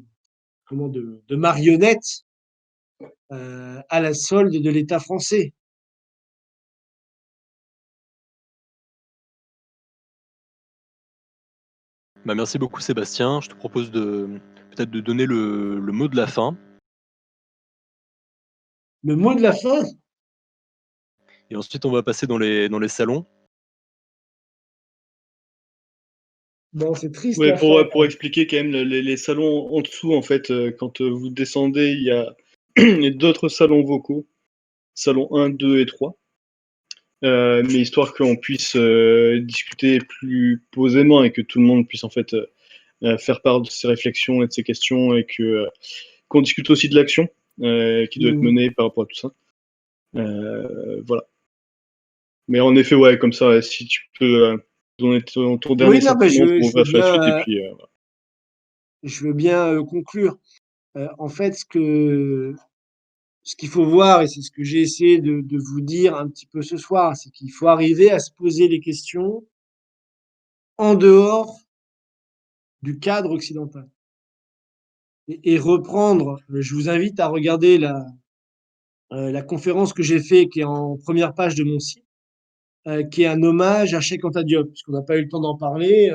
marionnettes à la solde de l'État français. Bah, merci beaucoup Sébastien. Je te propose peut-être de donner le mot de la fin. Le mot de la fin? Et ensuite, on va passer dans les salons. Bon, c'est triste Ouais, la fin. pour expliquer quand même les salons en dessous, en fait, quand vous descendez, il y a, il y a d'autres salons vocaux, salon 1, 2 et 3. Mais histoire qu'on puisse discuter plus posément et que tout le monde puisse en fait faire part de ses réflexions et de ses questions et que qu'on discute aussi de l'action qui doit être menée par rapport à tout ça. Voilà. Mais en effet, ouais, comme ça, si tu peux donner ton dernier Oui, non, bah, sentiment je pour veux ouvrir sur la suite et bien, puis conclure. En fait, ce qu'il faut voir, et c'est ce que j'ai essayé de vous dire un petit peu ce soir, c'est qu'il faut arriver à se poser les questions en dehors du cadre occidental. Et reprendre, je vous invite à regarder la conférence que j'ai faite, qui est en première page de mon site, qui est un hommage à Cheikh Anta Diop, puisqu'on n'a pas eu le temps d'en parler.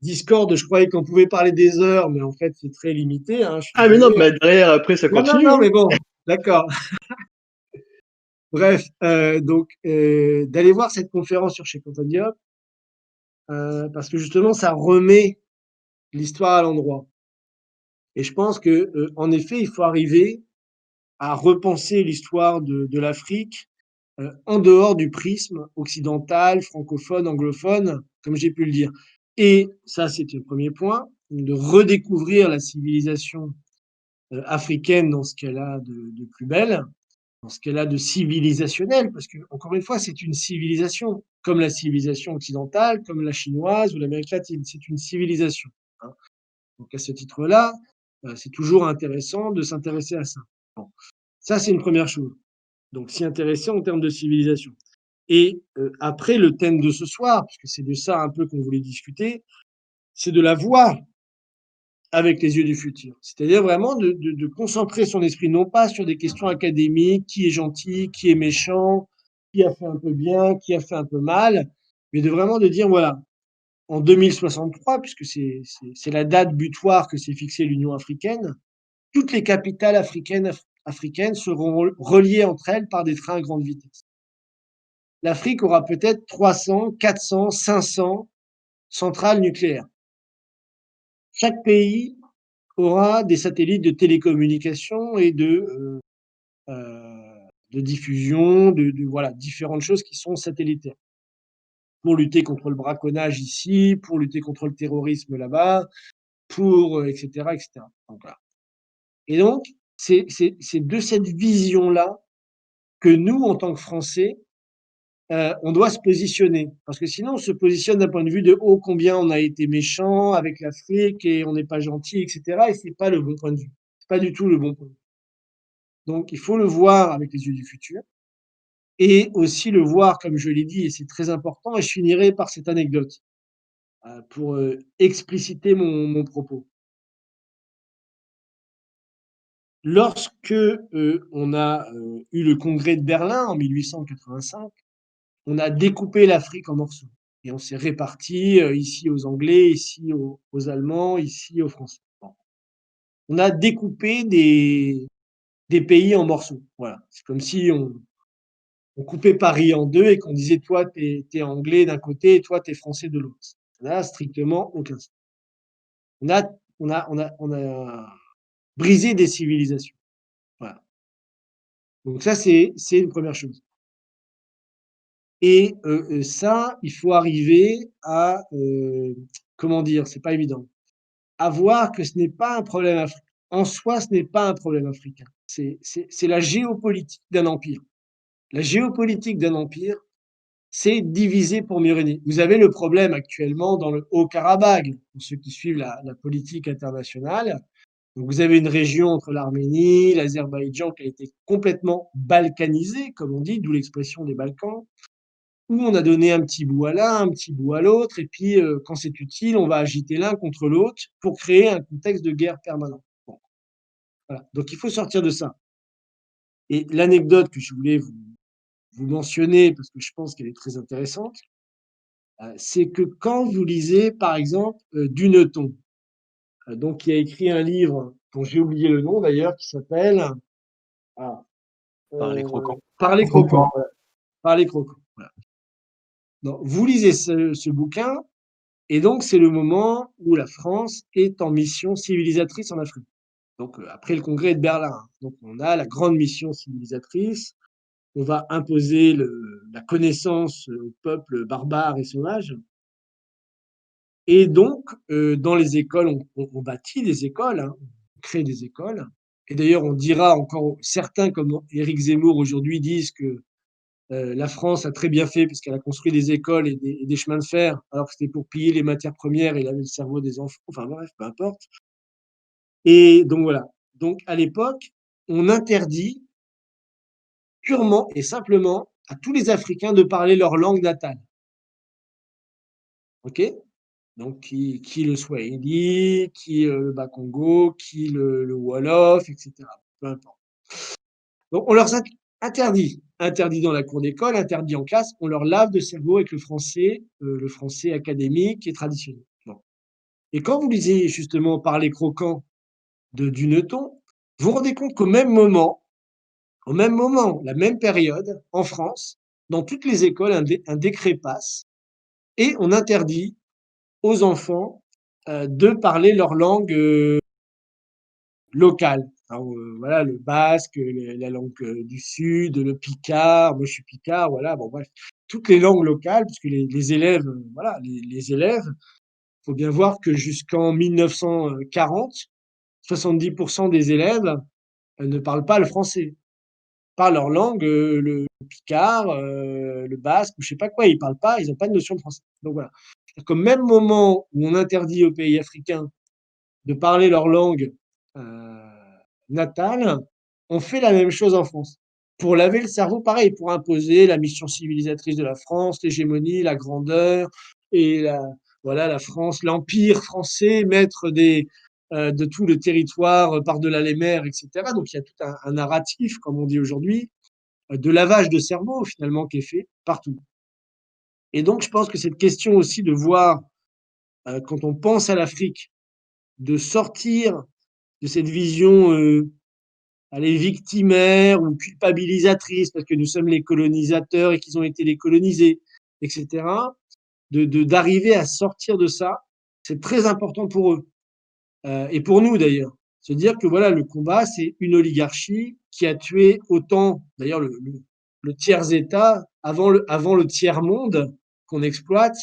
Discord, je croyais qu'on pouvait parler des heures, mais en fait, c'est très limité, hein, je suis ah mais non, désolé. mais derrière après ça Non, non, continue. non, Hein. mais bon, d'accord. Bref, d'aller voir cette conférence sur Cheikh Anta Diop, parce que justement, ça remet l'histoire à l'endroit. Et je pense que, en effet, il faut arriver à repenser l'histoire de l'Afrique en dehors du prisme occidental, francophone, anglophone, comme j'ai pu le dire. Et ça, c'est le premier point, de redécouvrir la civilisation africaine dans ce qu'elle a de plus belle, dans ce qu'elle a de civilisationnel, parce que, encore une fois, c'est une civilisation, comme la civilisation occidentale, comme la chinoise ou l'Amérique latine, c'est une civilisation. Hein. Donc à ce titre-là, c'est toujours intéressant de s'intéresser à ça. Bon. Ça, c'est une première chose. Donc s'y intéresser en termes de civilisation. Et après, le thème de ce soir, puisque c'est de ça un peu qu'on voulait discuter, c'est de la voir avec les yeux du futur. C'est-à-dire vraiment de concentrer son esprit, non pas sur des questions académiques, qui est gentil, qui est méchant, qui a fait un peu bien, qui a fait un peu mal, mais de vraiment de dire, voilà, en 2063, puisque c'est la date butoir que s'est fixée l'Union africaine, toutes les capitales africaines seront reliées entre elles par des trains à grande vitesse. L'Afrique aura peut-être 300, 400, 500 centrales nucléaires. Chaque pays aura des satellites de télécommunication et de diffusion, voilà, différentes choses qui sont satellitaires. Pour lutter contre le braconnage ici, pour lutter contre le terrorisme là-bas, pour etc. etc. Donc, voilà. Et donc, c'est de cette vision-là que nous, en tant que Français, on doit se positionner. Parce que sinon, on se positionne d'un point de vue de oh, combien on a été méchant avec l'Afrique et on n'est pas gentil, etc. Et ce n'est pas le bon point de vue. Ce n'est pas du tout le bon point de vue. Donc, il faut le voir avec les yeux du futur et aussi le voir, comme je l'ai dit, et c'est très important. Et je finirai par cette anecdote pour expliciter mon propos. Lorsque on a eu le congrès de Berlin en 1885, on a découpé l'Afrique en morceaux. Et on s'est réparti ici aux Anglais, ici aux Allemands, ici aux Français. Bon. On a découpé des pays en morceaux. Voilà. C'est comme si on coupait Paris en deux et qu'on disait toi, t'es anglais d'un côté et toi, t'es français de l'autre. Ça n'a strictement aucun sens. On a brisé des civilisations. Voilà. Donc ça, c'est une première chose. Et ça, il faut arriver à, comment dire, c'est pas évident, à voir que ce n'est pas un problème africain. En soi, ce n'est pas un problème africain. C'est la géopolitique d'un empire. La géopolitique d'un empire, c'est diviser pour mieux régner. Vous avez le problème actuellement dans le Haut-Karabagh, pour ceux qui suivent la politique internationale. Donc vous avez une région entre l'Arménie, l'Azerbaïdjan qui a été complètement balkanisée, comme on dit, d'où l'expression des Balkans, où on a donné un petit bout à l'un, un petit bout à l'autre, et puis quand c'est utile, on va agiter l'un contre l'autre pour créer un contexte de guerre permanent. Bon, voilà. Donc il faut sortir de ça. Et l'anecdote que je voulais vous mentionner, parce que je pense qu'elle est très intéressante, c'est que quand vous lisez, par exemple, Duneton, donc qui a écrit un livre dont j'ai oublié le nom d'ailleurs, qui s'appelle Ah, Par les croquants. Par les croquants. Voilà. Par les croquants. Voilà. Donc, vous lisez ce bouquin, et donc c'est le moment où la France est en mission civilisatrice en Afrique. Donc, après le congrès de Berlin. Donc, on a la grande mission civilisatrice. On va imposer la connaissance au peuple barbare et sauvage. Et donc, dans les écoles, on bâtit des écoles, hein, on crée des écoles. Et d'ailleurs, on dira encore, certains comme Éric Zemmour aujourd'hui disent que la France a très bien fait parce qu'elle a construit des écoles et des chemins de fer, alors que c'était pour piller les matières premières et laver le cerveau des enfants. Enfin bref, peu importe. Et donc voilà. Donc à l'époque, on interdit purement et simplement à tous les Africains de parler leur langue natale. OK? Donc qui le Swahili, qui le Bakongo, qui le Wolof, etc. Peu importe. Donc on leur interdit dans la cour d'école, interdit en classe, on leur lave le cerveau avec le français académique et traditionnel. Bon. Et quand vous lisez justement Par les croquants de Duneton, vous vous rendez compte qu'au même moment, la même période, en France, dans toutes les écoles, un décret passe et on interdit aux enfants de parler leur langue locale. Alors, voilà, le basque, la langue du sud, le picard, moi je suis picard, voilà, bon bref, toutes les langues locales, puisque les élèves, voilà, les élèves, il faut bien voir que jusqu'en 1940, 70% des élèves ne parlent pas le français, parlent leur langue, le picard, le basque, ou je sais pas quoi, ils parlent pas, ils n'ont pas de notion de français. Donc voilà. Au même moment où on interdit aux pays africains de parler leur langue natale, on fait la même chose en France. Pour laver le cerveau, pareil, pour imposer la mission civilisatrice de la France, l'hégémonie, la grandeur, et voilà, la France, l'empire français, maître de tout le territoire par-delà les mers, etc. Donc il y a tout un narratif, comme on dit aujourd'hui, de lavage de cerveau finalement qui est fait partout. Et donc je pense que cette question aussi de voir, quand on pense à l'Afrique, de sortir de cette vision allez, victimaire ou culpabilisatrice parce que nous sommes les colonisateurs et qu'ils ont été les colonisés, etc., d'arriver à sortir de ça, c'est très important pour eux et pour nous d'ailleurs. Se dire que voilà, le combat, c'est une oligarchie qui a tué autant, d'ailleurs, le tiers-État, avant le tiers-monde qu'on exploite,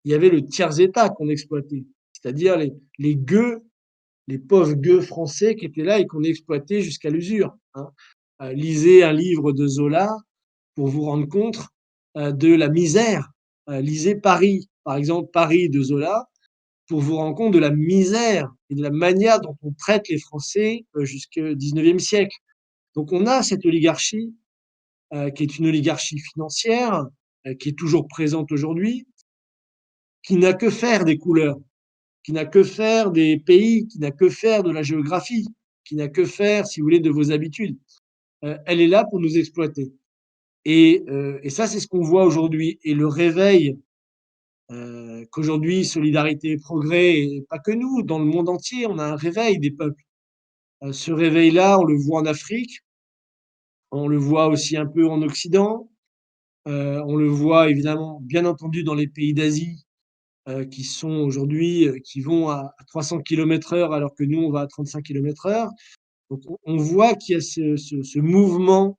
il y avait le tiers-État qu'on exploitait, c'est-à-dire les gueux, les pauvres gueux français qui étaient là et qu'on exploitait jusqu'à l'usure. Hein. Lisez un livre de Zola pour vous rendre compte de la misère. Lisez Paris, par exemple, Paris de Zola, pour vous rendre compte de la misère et de la manière dont on traite les Français jusqu'au 19e siècle. Donc on a cette oligarchie qui est une oligarchie financière, qui est toujours présente aujourd'hui, qui n'a que faire des couleurs, qui n'a que faire des pays, qui n'a que faire de la géographie, qui n'a que faire, si vous voulez, de vos habitudes. Elle est là pour nous exploiter. Et ça, c'est ce qu'on voit aujourd'hui. Et le réveil qu'aujourd'hui, Solidarité et Progrès, et pas que nous, dans le monde entier, on a un réveil des peuples. Ce réveil-là, on le voit en Afrique, on le voit aussi un peu en Occident, on le voit évidemment, bien entendu, dans les pays d'Asie, qui sont aujourd'hui, qui vont à 300 km/h alors que nous, on va à 35 km/h. Donc on voit qu'il y a ce mouvement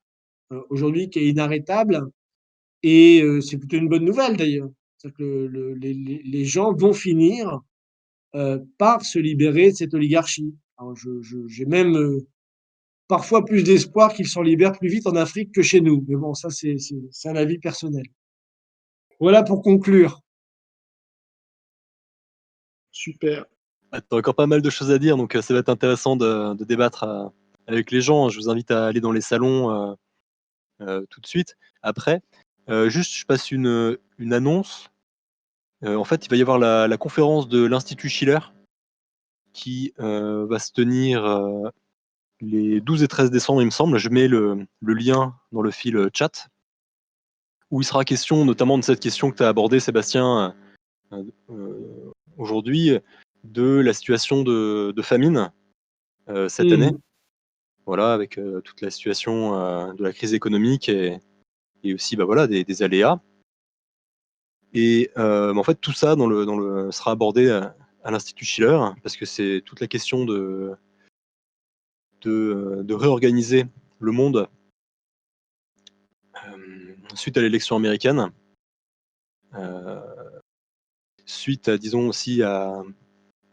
aujourd'hui qui est inarrêtable et c'est plutôt une bonne nouvelle d'ailleurs. C'est-à-dire que les gens vont finir par se libérer de cette oligarchie. Alors j'ai même parfois plus d'espoir qu'ils s'en libèrent plus vite en Afrique que chez nous. Mais bon, ça c'est un avis personnel. Voilà pour conclure. Super. Ah, t'as encore pas mal de choses à dire, donc ça va être intéressant de débattre avec les gens. Je vous invite à aller dans les salons tout de suite. Après, juste, je passe une annonce. En fait, il va y avoir la conférence de l'Institut Schiller qui va se tenir les 12 et 13 décembre, il me semble. Je mets le lien dans le fil chat, où il sera question notamment de cette question que tu as abordée, Sébastien, aujourd'hui, de la situation de famine cette année. voilà, avec toute la situation de la crise économique et aussi voilà, des aléas. Et en fait, tout ça sera abordé à l'Institut Schiller, parce que c'est toute la question de réorganiser le monde suite à l'élection américaine, suite à, disons aussi à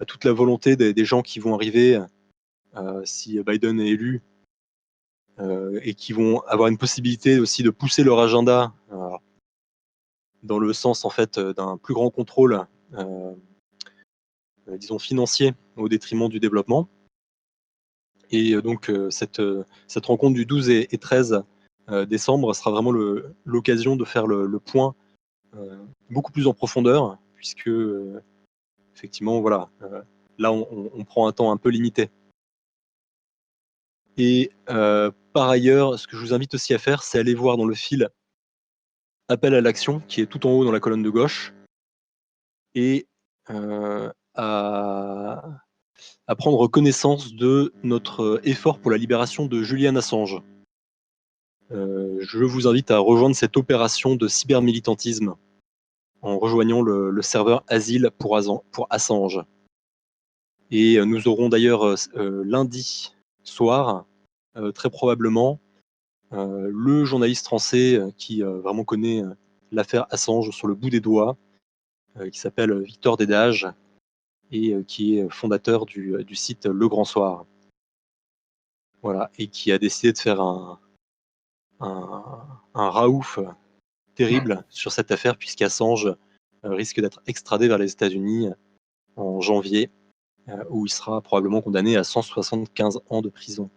toute la volonté des gens qui vont arriver si Biden est élu, et qui vont avoir une possibilité aussi de pousser leur agenda dans le sens en fait d'un plus grand contrôle, disons financier, au détriment du développement. Et donc cette rencontre du 12 et 13 décembre sera vraiment l'occasion de faire le point beaucoup plus en profondeur, puisque effectivement, voilà, là on prend un temps un peu limité. Et par ailleurs, ce que je vous invite aussi à faire, c'est aller voir dans le fil appel à l'action, qui est tout en haut dans la colonne de gauche, et à prendre connaissance de notre effort pour la libération de Julian Assange. Je vous invite à rejoindre cette opération de cybermilitantisme en rejoignant le serveur Asile pour Assange. Et nous aurons d'ailleurs lundi soir, très probablement, le journaliste français qui vraiment connaît l'affaire Assange sur le bout des doigts, qui s'appelle Victor Dédage, et qui est fondateur du site Le Grand Soir. Voilà, et qui a décidé de faire un raouf terrible sur cette affaire, puisqu'Assange risque d'être extradé vers les États-Unis en janvier, où il sera probablement condamné à 175 ans de prison.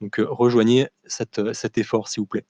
Donc rejoignez cet effort, s'il vous plaît.